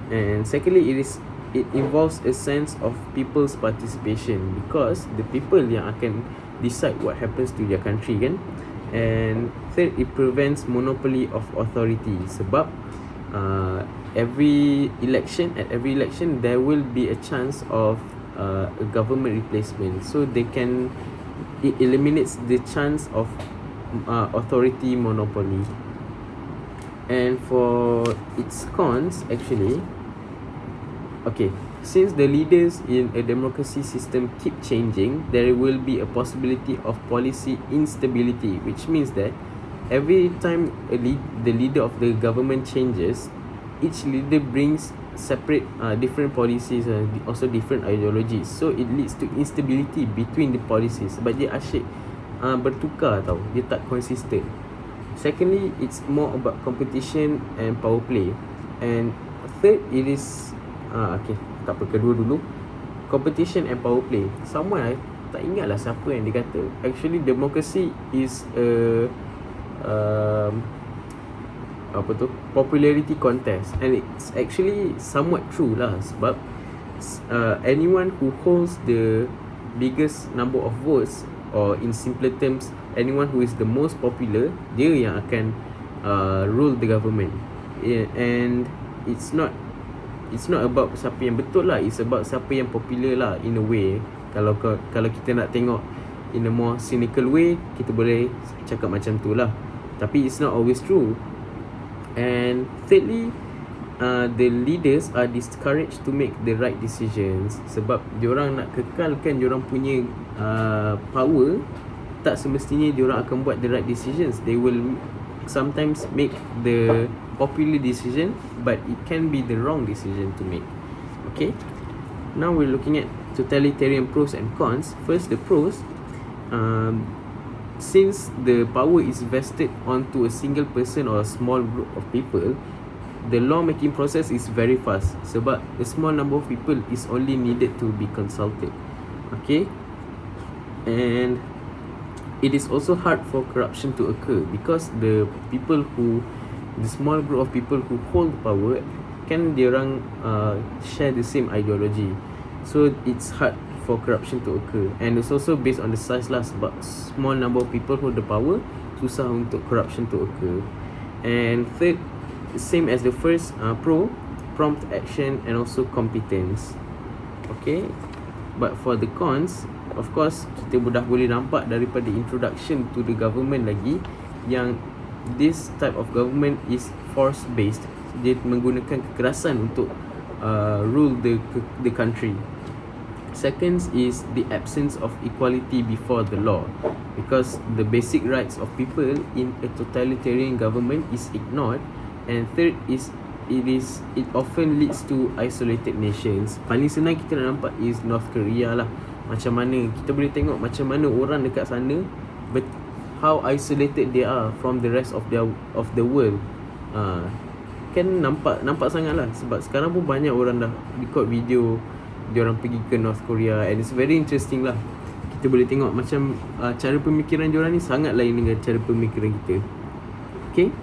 And secondly, it is it involves a sense of people's participation, because the people yang akan decide what happens to their country kan. And third, it prevents monopoly of authority, sebab at every election there will be a chance of a government replacement, so it eliminates the chance of authority monopoly. And for its cons, actually, okay, since the leaders in a democracy system keep changing, there will be a possibility of policy instability, which means that every time the leader of the government changes, each leader brings separate different policies and also different ideologies, so it leads to instability between the policies, sebab dia asyik bertukar tau, dia tak consistent. Secondly, it's more about competition and power play. And third, it is okay, tak apa, kedua dulu, competition and power play. Someone tak ingat lah siapa yang dia kata, actually democracy is a popularity contest, and it's actually somewhat true lah, sebab anyone who holds the biggest number of votes, or in simpler terms, anyone who is the most popular, dia yang akan rule the government. And it's not about siapa yang betul lah, it's about siapa yang popular lah, in a way. Kalau kita nak tengok in a more cynical way, kita boleh cakap macam tu lah, tapi it's not always true. And thirdly, the leaders are discouraged to make the right decisions, sebab diorang nak kekalkan diorang punya power. Tak semestinya diorang akan buat the right decisions. They will sometimes make the popular decision, but it can be the wrong decision to make. Okay, now we're looking at totalitarian pros and cons. First, the pros. Since the power is vested onto a single person or a small group of people, the lawmaking process is very fast, sebab a small number of people is only needed to be consulted. Okay, and it is also hard for corruption to occur, because the small group of people who hold power, kan diorang share the same ideology, so it's hard for corruption to occur. And it's also based on the size lah, sebab small number of people hold the power, susah untuk corruption to occur. And third, same as the first pro, prompt action and also competence. Okay, but for the cons, of course, kita dah boleh nampak daripada introduction to the government lagi, yang this type of government is force based. Dia menggunakan kekerasan untuk rule the country. Second is the absence of equality before the law, because the basic rights of people in a totalitarian government is ignored. And third is it often leads to isolated nations. Paling senang kita nak nampak is North Korea lah. Macam mana kita boleh tengok macam mana orang dekat sana, but how isolated they are from the rest of the world. Kan nampak sangat lah, sebab sekarang pun banyak orang dah record video diorang pergi ke North Korea, and it's very interesting lah. Kita boleh tengok macam cara pemikiran diorang ni sangat lain dengan cara pemikiran kita. Okay,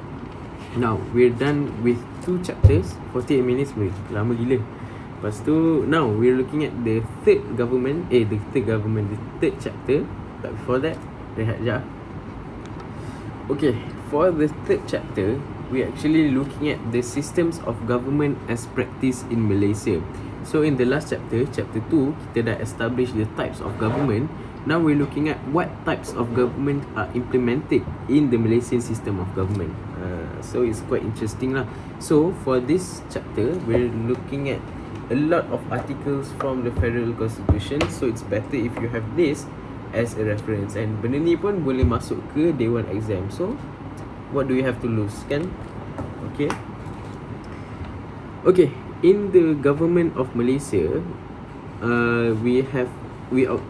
now we're done with 2 chapters. 48 minutes boleh, lama gila. Lepas tu, now we're looking at the third chapter. But before that, rehat sekejap. Okay, for the third chapter, we're actually looking at the systems of government as practiced in Malaysia. So in the last chapter, chapter 2, kita dah establish the types of government. Now we're looking at what types of government are implemented in the Malaysian system of government. So it's quite interesting lah. So for this chapter, we're looking at a lot of articles from the Federal Constitution. So it's better if you have this as a reference. And benda ni pun boleh masuk ke Day 1 exam. So what do you have to lose, kan? Okay, in the government of Malaysia, we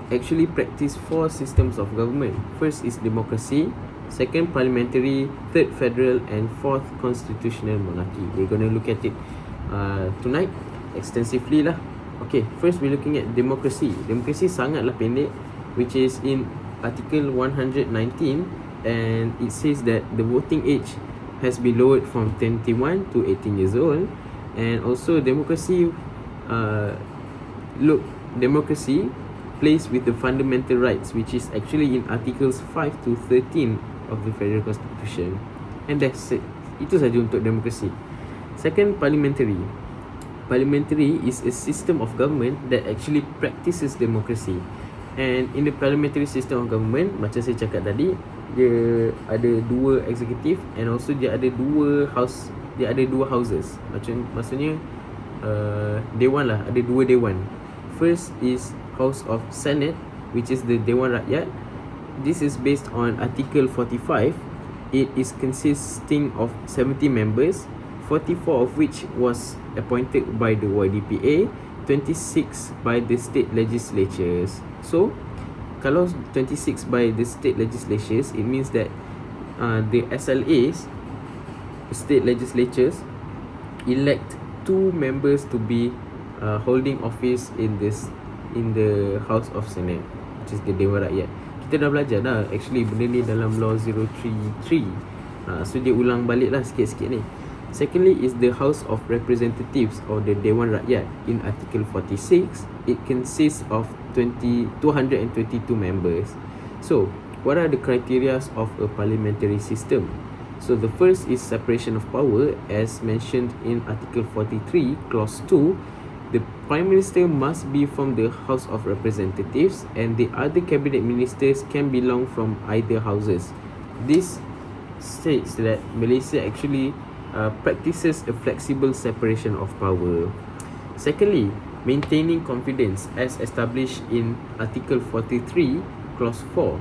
actually practice 4 systems of government. First is democracy, second parliamentary, third federal, and fourth constitutional monarchy. We're going to look at it tonight extensively lah. Okay, first we're looking at democracy. Democracy sangatlah pendek, which is in article 119, and it says that the voting age has been lowered from 21 to 18 years old. And also democracy look, democracy plays with the fundamental rights, which is actually in Articles 5 to 13 of the Federal Constitution. And that's it. Itu saja untuk demokrasi. Second, parliamentary. Parliamentary is a system of government that actually practices democracy. And in the parliamentary system of government, macam saya cakap tadi, dia ada dua executive and also dia ada dua houses. Maksudnya dewan lah, ada dua dewan. First is House of Senate, which is the Dewan Rakyat. This is based on Article 45. It is consisting of 70 members, 44 of which was appointed by the YDPA, 26 by the state legislatures. So, kalau 26 by the state legislatures, it means that the SLAs, state legislatures, elect 2 members to be holding office in the House of Senate, which is the Dewan Rakyat. Kita dah belajar dah actually benda ni dalam LAW083. So dia ulang balik lah sikit-sikit ni. Secondly is the House of Representatives or the Dewan Rakyat. In Article 46, it consists of 222 members. So, what are the criteria of a parliamentary system? So, the first is separation of power, as mentioned in Article 43, Clause 2. The Prime Minister must be from the House of Representatives and the other cabinet ministers can belong from either houses. This states that Malaysia actually practices a flexible separation of power. Secondly, maintaining confidence as established in Article 43, Clause 4.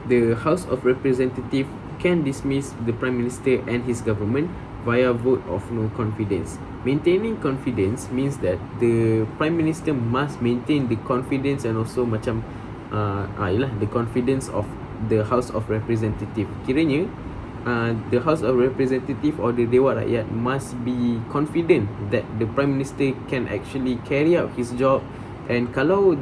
The House of Representatives can dismiss the Prime Minister and his government via vote of no confidence. Maintaining confidence means that the Prime Minister must maintain the confidence and also macam the confidence of the House of Representatives. Kiranya the House of Representatives or the Dewan Rakyat must be confident that the Prime Minister can actually carry out his job, and kalau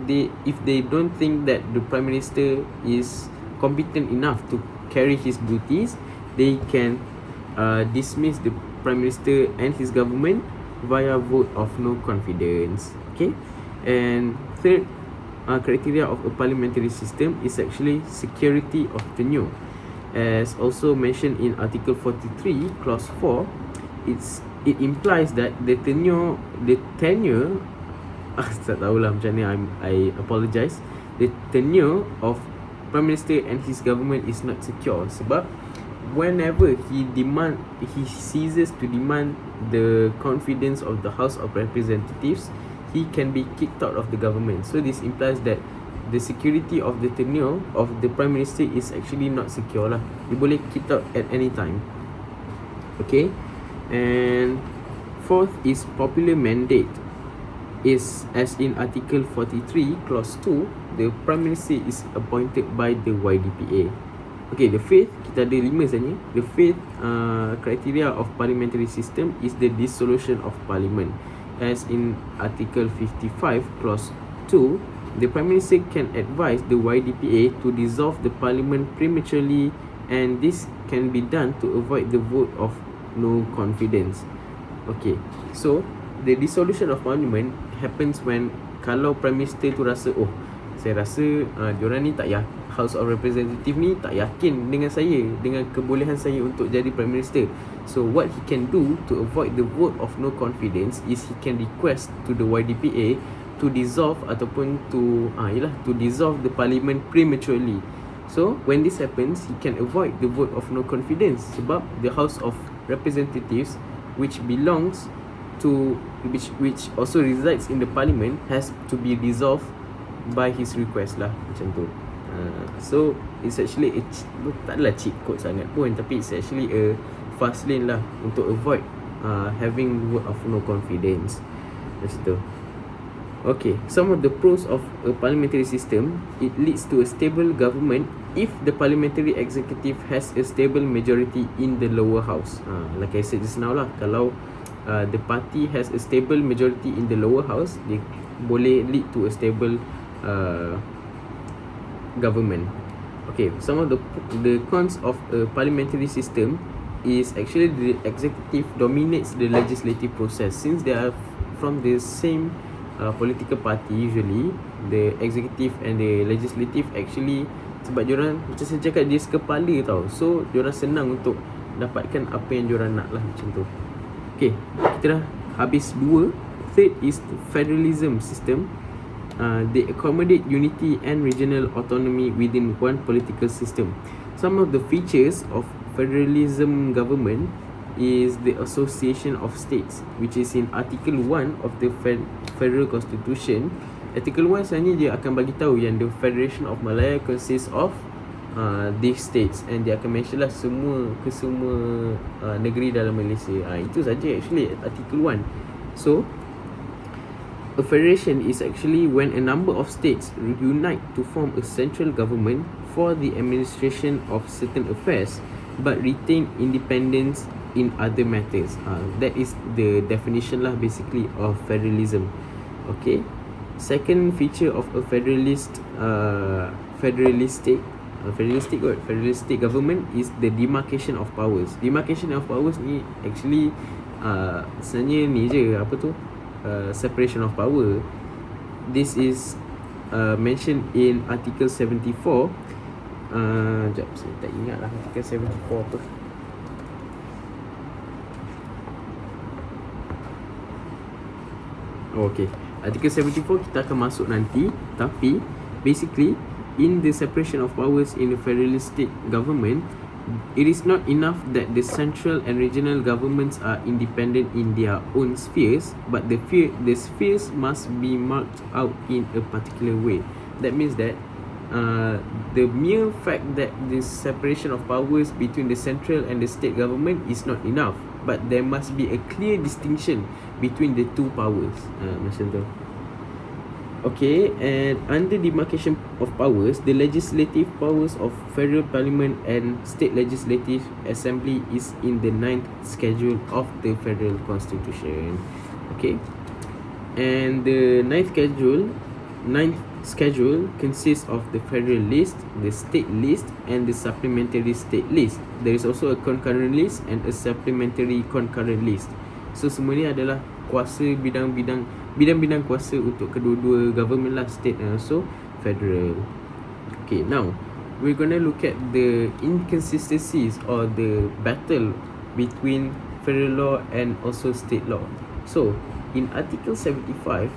if they don't think that the Prime Minister is competent enough to carry his duties, they can dismiss the Prime Minister and his government via vote of no confidence. Okay, and third criteria of a parliamentary system is actually security of tenure. As also mentioned in Article 43, Clause 4, it implies that the tenure tak tahulah macam ni, I apologize. The tenure of Prime Minister and his government is not secure, sebab whenever he ceases to demand the confidence of the House of Representatives, he can be kicked out of the government. So this implies that the security of the tenure of the Prime Minister is actually not secure lah. Dia boleh kicked out at any time. Okay, and fourth is popular mandate. Is as in Article 43, Clause 2, the Prime Minister is appointed by the YDPA. Okay, the fifth, kita ada 5 sahaja. The fifth criteria of parliamentary system is the dissolution of parliament. As in Article 55, Clause 2, the Prime Minister can advise the YDPA to dissolve the parliament prematurely, and this can be done to avoid the vote of no confidence. Okay, so the dissolution of parliament happens when kalau Prime Minister tu rasa, saya rasa diorang ni House of Representative ni tak yakin dengan saya, dengan kebolehan saya untuk jadi Prime Minister. So what he can do to avoid the vote of no confidence is he can request to the YDPA to dissolve ataupun to dissolve the parliament prematurely. So when this happens, he can avoid the vote of no confidence sebab the House of Representatives which belongs to which also resides in the parliament has to be dissolved by his request lah, macam tu. So it's actually tak adalah cheat code sangat pun, tapi it's actually a fast lane lah untuk avoid having vote of no confidence macam tu. Okay, some of the pros of a parliamentary system: it leads to a stable government if the parliamentary executive has a stable majority in the lower house. Like I said just now lah, kalau the party has a stable majority in the lower house, dia boleh lead to a stable government. Okay, some of the cons of a parliamentary system is actually the executive dominates the legislative process. Since there are from the same political party. Usually the executive and the legislative actually, sebab diorang macam saya cakap, dia sekepala tau, so diorang senang untuk dapatkan apa yang diorang nak lah, macam tu. Okay, kita dah habis 2. Third is federalism system. They accommodate unity and regional autonomy within one political system. Some of the features of federalism government is the association of states, which is in Article 1 of the Federal Constitution. Article 1 sebenarnya dia akan bagi tahu yang the Federation of Malaya consists of these states, and dia akan mention lah semua negeri dalam Malaysia. Itu saja actually Article 1. So a federation is actually when a number of states unite to form a central government for the administration of certain affairs but retain independence in other matters. That is the definition lah basically of federalism. Okay. Second feature of a federalistic government is the demarcation of powers. Demarcation of powers ni actually sebenarnya ni je, apa tu, separation of power. This is mentioned in Article 74. Sekejap, saya tak ingat lah Article 74 apa. Okay, Article 74 kita akan masuk nanti. Tapi basically in the separation of powers in the federalistic government, it is not enough that the central and regional governments are independent in their own spheres, but the spheres must be marked out in a particular way. That means that the mere fact that this separation of powers between the central and the state government is not enough, but there must be a clear distinction between the two powers. Macam tu. Okay, and under demarcation of powers, the legislative powers of federal parliament and state legislative assembly is in the 9th schedule of the federal constitution. Okay, and the 9th schedule consists of the federal list, the state list, and the supplementary state list. There is also a concurrent list and a supplementary concurrent list. So semua ni adalah kuasa bidang-bidang kuasa untuk kedua-dua government lah, state and also federal. Okay, now we're gonna look at the inconsistencies or the battle between federal law and also state law. So in Article 75,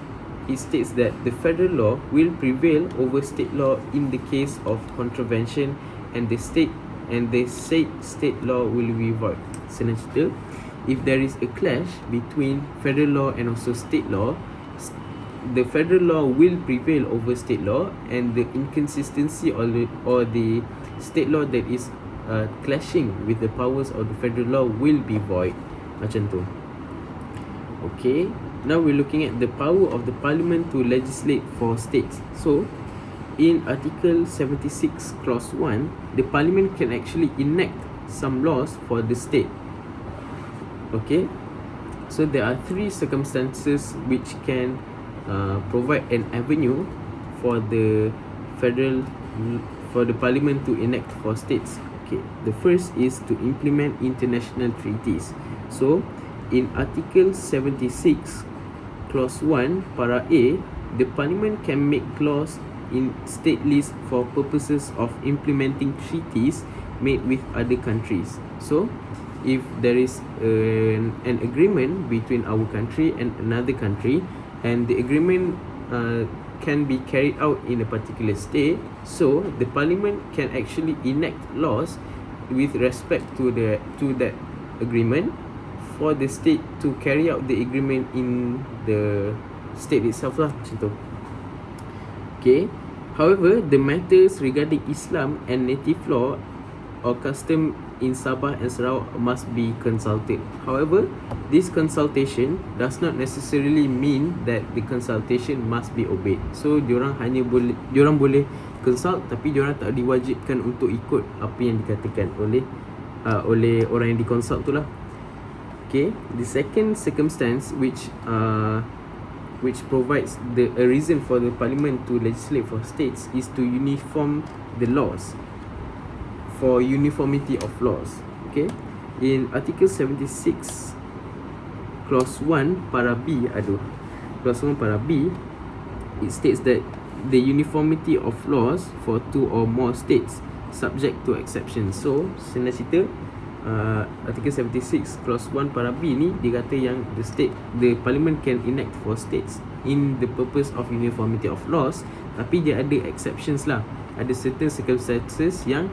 it states that the federal law will prevail over state law in the case of contravention, and the state law will be void. Senang cerita, if there is a clash between federal law and also state law, the federal law will prevail over state law, and the inconsistency or the state law that is clashing with the powers of the federal law will be void. Macam tu. Okay, now we're looking at the power of the parliament to legislate for states. So in Article 76 Clause 1, the parliament can actually enact some laws for the state. Okay, so there are 3 circumstances which can provide an avenue for the parliament to enact for states. Okay, the first is to implement international treaties. So in Article 76 Clause 1 Para A, the parliament can make laws in state list for purposes of implementing treaties made with other countries. So if there is an agreement between our country and another country, and the agreement can be carried out in a particular state, so the parliament can actually enact laws with respect to that agreement for the state to carry out the agreement in the state itself lah, macam tu. Okay, however, the matters regarding Islam and native law or custom in Sabah and Sarawak must be consulted. However, this consultation does not necessarily mean that the consultation must be obeyed. So diorang boleh consult, tapi diorang tak diwajibkan untuk ikut apa yang dikatakan oleh orang yang dikonsult tu lah. Okay, the second circumstance which provides a reason for the parliament to legislate for states is to uniform the laws, for uniformity of laws. Okay, in Article 76 clause 1 para B, clause 1 para B, it states that the uniformity of laws for 2 or more states subject to exception. So senang cerita, article 76 clause 1 para B ni dia kata yang the parliament can enact for states in the purpose of uniformity of laws, tapi dia ada exceptions lah, ada certain circumstances yang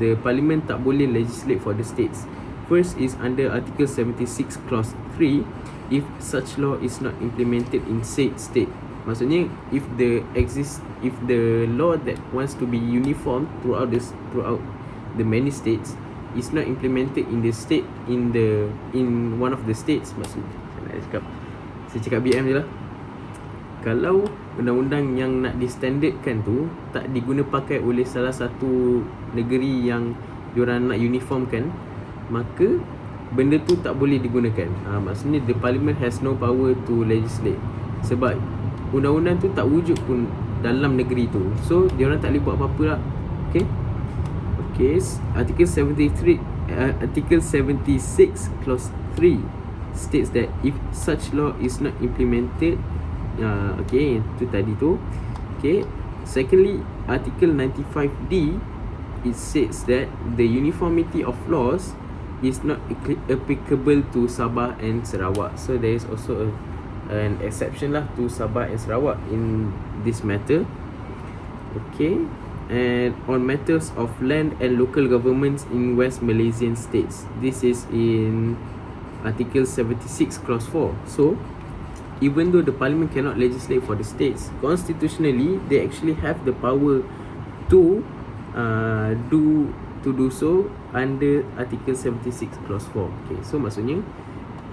the parliament tak boleh legislate for the states. First is under article 76 clause 3, if such law is not implemented in said state. Maksudnya if the law that wants to be uniform throughout the many states is not implemented in the state, in one of the states, maksudnya saya cakap BM je lah, kalau undang-undang yang nak di-standardkan tu tak diguna pakai oleh salah satu negeri yang diorang nak uniformkan, maka benda tu tak boleh digunakan. Maksudnya the parliament has no power to legislate, sebab undang-undang tu tak wujud pun dalam negeri tu, so diorang tak boleh buat apa-apa lah. Okay, article 76 clause 3 states that if such law is not implemented, okay, itu tadi tu. Okay, secondly, article 95D, it states that the uniformity of laws is not applicable to Sabah and Sarawak. So there is also an exception lah to Sabah and Sarawak in this matter. Okay, and on matters of land and local governments in West Malaysian states, this is in article 76 clause 4. So even though the parliament cannot legislate for the states, constitutionally they actually have the power to do so under article 76 clause 4. Okay, so maksudnya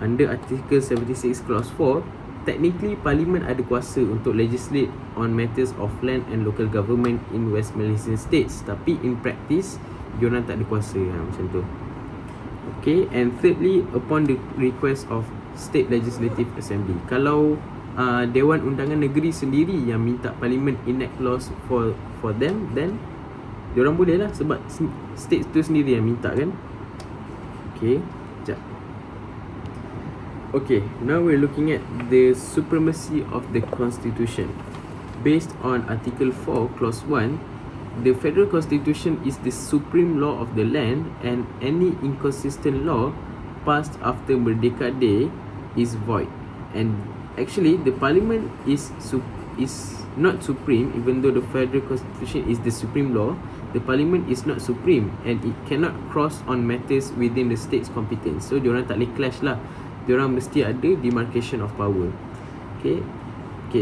under article 76 clause 4, technically parliament ada kuasa untuk legislate on matters of land and local government in West Malaysian states, tapi in practice diorang tak ada kuasa, macam tu. Okay, and thirdly, upon the request of State Legislative Assembly, kalau Dewan Undangan Negeri sendiri yang minta parliament enact laws for them, then diorang boleh lah, sebab state tu sendiri yang minta kan. Okay, sekejap. Okay, now we're looking at the supremacy of the constitution. Based on article 4 clause 1, the federal constitution is the supreme law of the land, and any inconsistent law passed after Merdeka Day is void. And actually the parliament is not supreme, even though the federal constitution is the supreme law. The parliament is not supreme, and it cannot cross on matters within the state's competence. So diorang tak boleh clash lah, diorang mesti ada demarcation of power. Okay,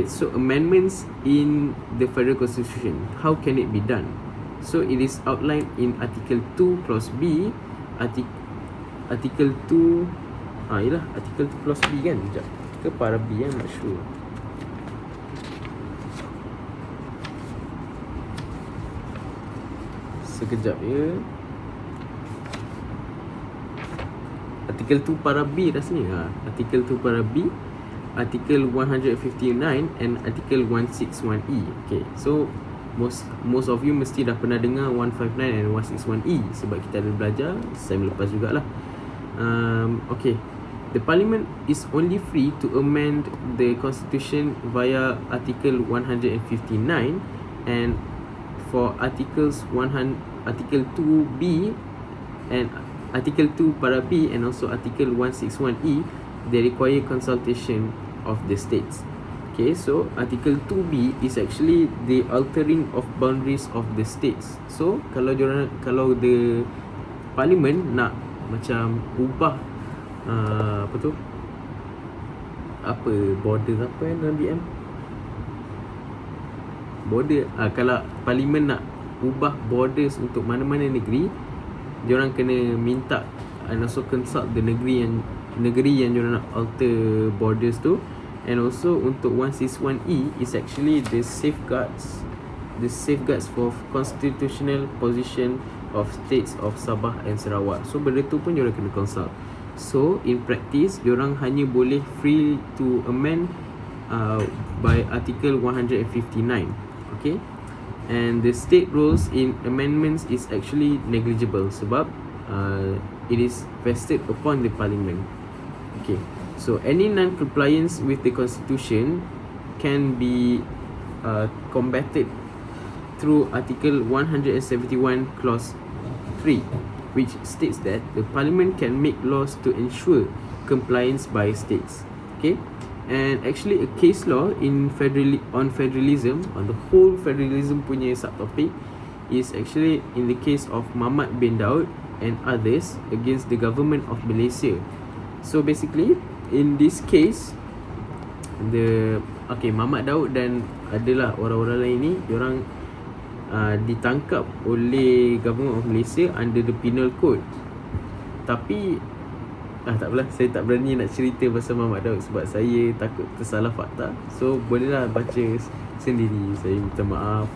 so amendments in the federal constitution, how can it be done? So it is outlined in article 2 clause B, article 2 article 2 clause B kan, sekejap, ke para B kan, not sure. Sekejap ya. Artikel 2 para B rasanya. Artikel 2 para B, article 159 and article 161E. Okay, so most of you mesti dah pernah dengar 159 and 161E, sebab kita ada belajar sem lepas jugalah. Okay, the parliament is only free to amend the constitution via article 159, and for article 2B and article 2 para B and also article 161E, they require consultation of the states. Okay, so article 2B is actually the altering of boundaries of the states. So kalau the parliament nak macam ubah border apa dalam BM, border, kalau parlimen nak ubah borders untuk mana-mana negeri, diorang kena minta and also consult the negeri yang diorang nak alter borders tu. And also untuk 161E is actually the safeguards for constitutional position of states of Sabah and Sarawak. So benda tu pun diorang kena consult. So in practice, diorang hanya boleh free to amend by article 159. Okay, and the state rules in amendments is actually negligible sebab it is vested upon the parliament. Okay, so any non-compliance with the constitution can be combated through Article 171 Clause 3, which states that the Parliament can make laws to ensure compliance by states. Okay, and actually a case law in federalism, on the whole federalism punya subtopic, is actually in the case of Muhammad bin Daud and others against the government of Malaysia. So basically in this case, Muhammad Daud dan adalah orang-orang lain ni, diorang ditangkap oleh government of Malaysia under the penal code. Tapi tak apalah, saya tak berani nak cerita pasal Muhammad Daud sebab saya takut tersalah fakta. So bolehlah baca sendiri. Saya minta maaf.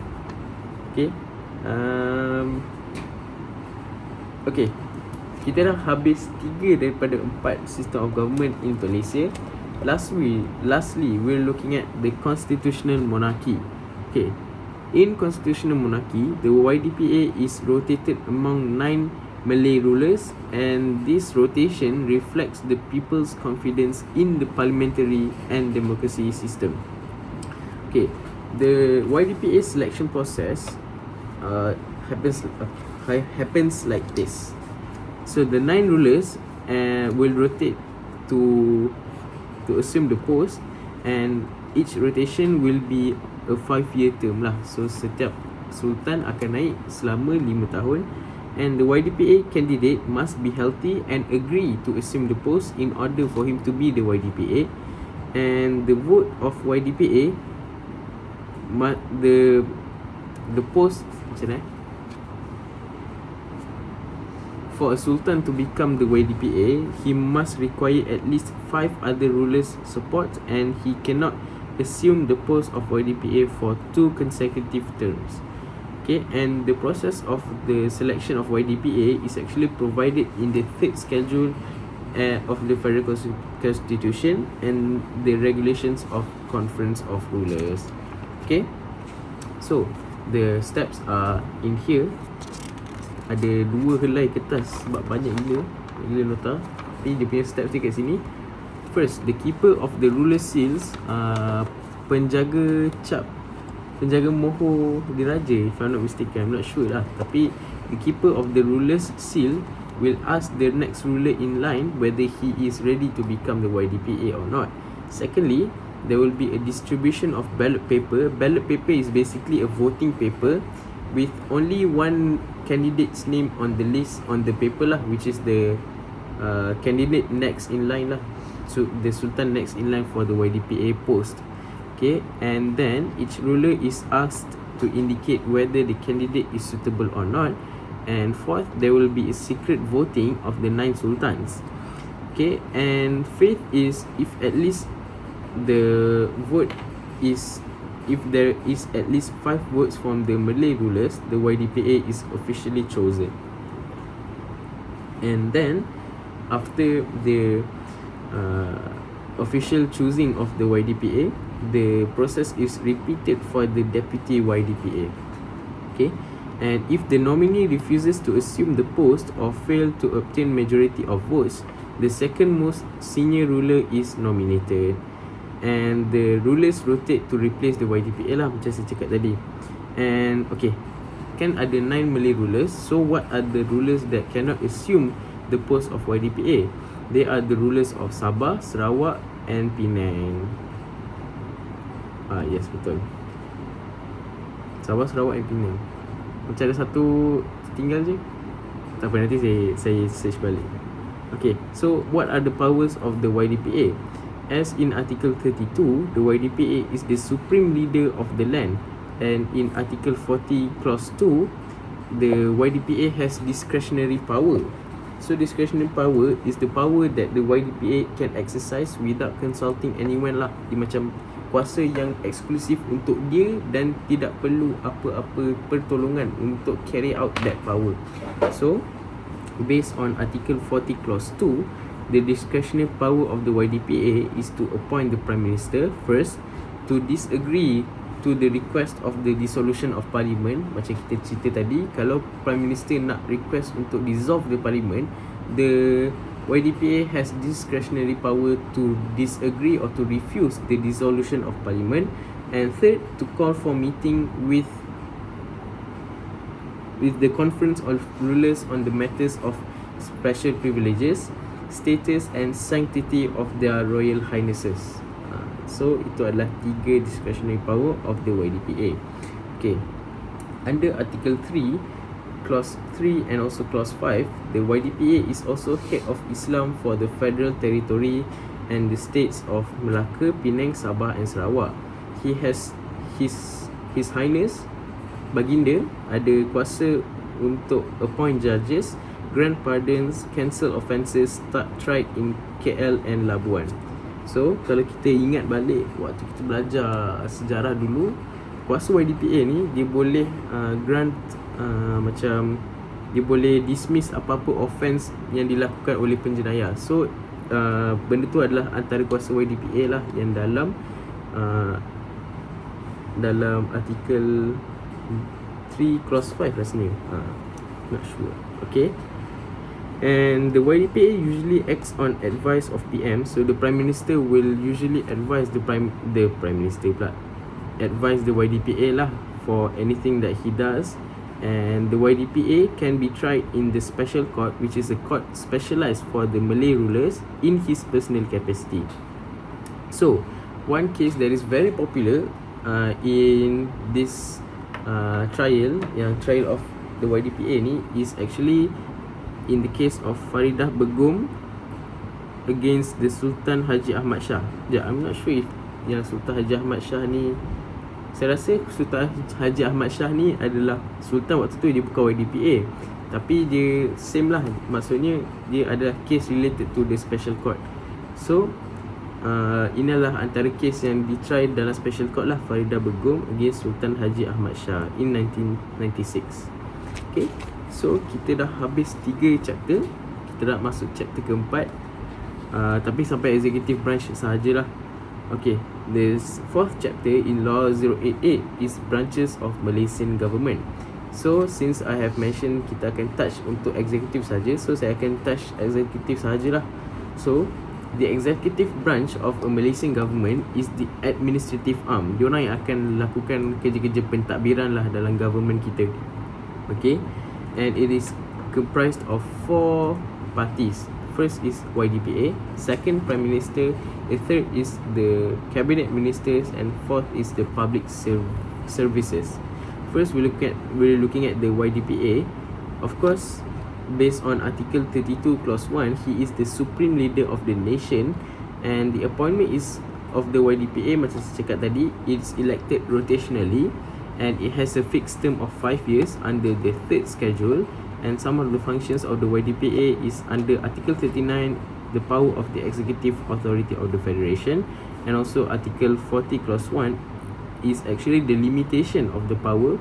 Okay, okay, kita dah habis 3 daripada 4 system of government in Malaysia. Lastly, we're looking at the constitutional monarchy. Okay, in constitutional monarchy, the YDPA is rotated among 9 Malay rulers, and this rotation reflects the people's confidence in the parliamentary and democracy system. Okay, the YDPA selection process happens like this. So the 9 rulers will rotate to assume the post, and each rotation will be a 5-year term lah. So setiap sultan akan naik selama 5 tahun, and the YDPA candidate must be healthy and agree to assume the post in order for him to be the YDPA. And the vote of YDPA, the post macam mana? For a sultan to become the YDPA, he must require at least 5 other rulers' support, and he cannot assume the post of YDPA for 2 consecutive terms. Okay, and the process of the selection of YDPA is actually provided in the 3rd schedule of the Federal Constitution and the regulations of Conference of Rulers. Okay, so the steps are in here. Ada 2 helai kertas sebab banyak gila nota. Tapi dia punya steps ni kat sini. First, the keeper of the ruler seals, penjaga mohor diraja, if I'm not mistaken, I'm not sure lah. Tapi the keeper of the ruler's seal will ask the next ruler in line whether he is ready to become the YDPA or not. Secondly, there will be a distribution of ballot paper. Ballot paper is basically a voting paper with only one candidate's name on the list on the paper lah, which is the candidate next in line lah. So the sultan next in line for the YDPA post. Okay, and then each ruler is asked to indicate whether the candidate is suitable or not. And fourth, there will be a secret voting of the 9 sultans. Okay, and fifth is if there is at least 5 votes from the Malay rulers, the YDPA is officially chosen. And then after the official choosing of the YDPA, the process is repeated for the deputy YDPA. Okay, and if the nominee refuses to assume the post or fail to obtain majority of votes, the second most senior ruler is nominated, and the rulers rotate to replace the YDPA lah, macam saya cakap tadi. And okay, kan ada 9 Malay rulers. So what are the rulers that cannot assume the post of YDPA? They are the rulers of Sabah, Sarawak and Penang. Yes, betul. Sabah, Sarawak and Penang. Macam ada satu tinggal je. Tak apa, nanti saya search balik. Okay, so what are the powers of the YDPA? As in Article 32, the YDPA is the supreme leader of the land. And in Article 40 Clause 2, the YDPA has discretionary power. So discretionary power is the power that the YDPA can exercise without consulting anyone lah. Dia macam kuasa yang eksklusif untuk dia dan tidak perlu apa-apa pertolongan untuk carry out that power. So based on Article 40 Clause 2, the discretionary power of the YDPA is to appoint the Prime Minister first, to disagree to the request of the dissolution of Parliament. Macam kita cerita tadi, kalau Prime Minister nak request untuk dissolve the Parliament, the YDPA has discretionary power to disagree or to refuse the dissolution of parliament. And third, to call for meeting with the Conference of Rulers on the matters of special privileges, status and sanctity of their Royal Highnesses. So itu adalah 3 discretionary power of the YDPA. Okay. Under Article 3, Clause 3 and also Clause 5, the YDPA is also head of Islam for the Federal Territory and the states of Melaka, Penang, Sabah and Sarawak. He has His Highness Baginda ada kuasa untuk appoint judges, grant pardons, cancel offences tried in KL and Labuan. So kalau kita ingat balik waktu kita belajar sejarah dulu, kuasa YDPA ni dia boleh grant macam dia boleh dismiss apa-apa offence yang dilakukan oleh penjenayah. So benda tu adalah antara kuasa YDPA lah yang dalam artikel 3 clause 5 rasanya. Not sure. Okay. And the YDPA usually acts on advice of PM. So the Prime Minister will usually advise the Prime Minister pula advise the YDPA lah for anything that he does. And the YDPA can be tried in the special court, which is a court specialized for the Malay rulers in his personal capacity. So one case that is very popular in this trial of the YDPA ni is actually in the case of Faridah Begum against the Sultan Haji Ahmad Shah. I'm not sure if yang Sultan Haji Ahmad Shah ni, saya rasa Sultan Haji Ahmad Shah ni adalah Sultan waktu tu, dia bukan YDPA, tapi dia same lah, maksudnya dia adalah case related to the special court. So inilah antara case yang ditry dalam special court lah, Faridah Begum against Sultan Haji Ahmad Shah in 1996. Okay, so kita dah habis 3 chapter, kita dah masuk chapter keempat, tapi sampai executive branch sahajalah. Okay, the 4th chapter in LAW088 is branches of Malaysian government. So since I have mentioned kita akan touch untuk executive saja, so saya akan touch executive sahajalah. So the executive branch of a Malaysian government is the administrative arm. Diorang yang akan lakukan kerja-kerja pentadbiran lah dalam government kita. Okay, and it is comprised of 4 parties. First is YDPA, second Prime Minister, the third is the Cabinet Ministers, and fourth is the public services. First we're looking at the YDPA. Of course, based on Article 32 Clause 1, he is the supreme leader of the nation, and the appointment is of the YDPA, macam saya cakap tadi, it's elected rotationally, and it has a fixed term of 5 years under the 3rd schedule. And some of the functions of the YDPA is under Article 39, the power of the executive authority of the Federation, and also Article 40 Clause 1 is actually the limitation of the power.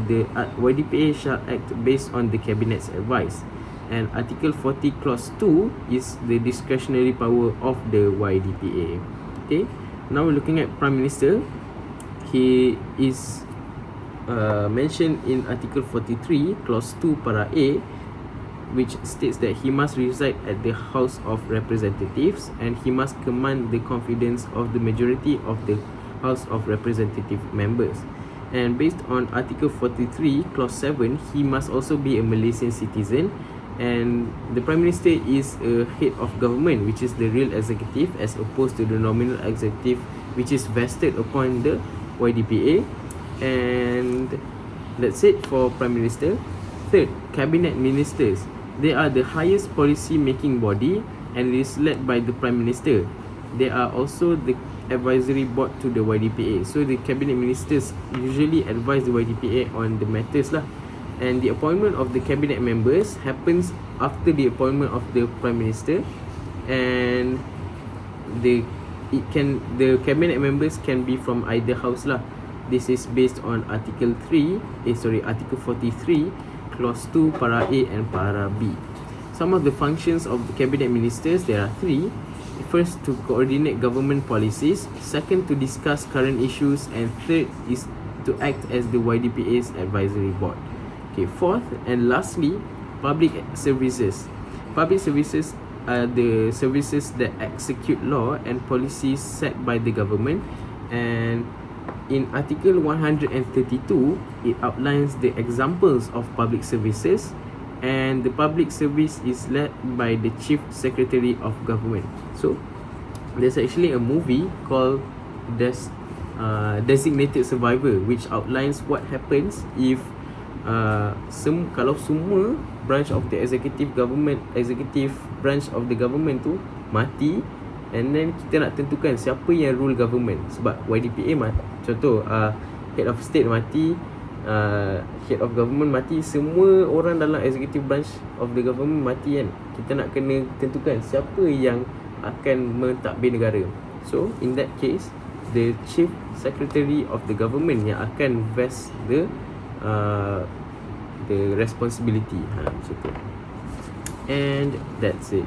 The YDPA shall act based on the Cabinet's advice, and Article 40 Clause 2 is the discretionary power of the YDPA. Okay, now we're looking at Prime Minister. He is mentioned in Article 43 Clause 2 para A, which states that he must reside at the House of Representatives and he must command the confidence of the majority of the House of Representative members. And based on Article 43 Clause 7, he must also be a Malaysian citizen, and the Prime Minister is a head of government, which is the real executive, as opposed to the nominal executive, which is vested upon the YDPA. And that's it for Prime Minister. Third, Cabinet Ministers. They are the highest policy making body and is led by the Prime Minister. They are also the advisory board to the YDPA. So the Cabinet Ministers usually advise the YDPA on the matters lah. And the appointment of the Cabinet members happens after the appointment of the Prime Minister, and the Cabinet members can be from either house lah. This is based on Article 43 Clause 2 para A and para B. Some of the functions of the Cabinet Ministers, there are 3. First, to coordinate government policies. Second, to discuss current issues. And third is to act as the YDPA's advisory board. Okay, fourth and lastly, public services. Public services are the services that execute law and policies set by the government. And in Article 132, it outlines the examples of public services, and the public service is led by the Chief Secretary of Government. So there's actually a movie called Designated Survivor, which outlines what happens if kalau semua branch of the executive branch of the government tu mati, and then kita nak tentukan siapa yang rule government. Sebab YDPA contoh head of state mati, head of government mati, semua orang dalam executive branch of the government mati kan. Kita nak kena tentukan siapa yang akan mentadbir negara. So in that case, the Chief Secretary of the government yang akan vest the responsibility. Macam tu. And that's it.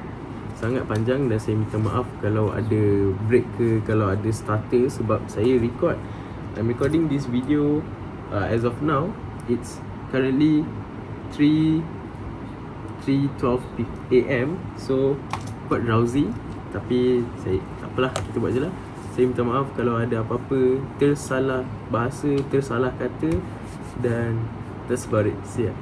Sangat panjang dan saya minta maaf kalau ada break ke, kalau ada stutter, sebab saya I'm recording this video as of now. It's currently 3:12 AM. So quite drowsy, tapi saya tak apalah, kita buat je lah. Saya minta maaf kalau ada apa-apa tersalah bahasa, tersalah kata, dan that's about it. See ya.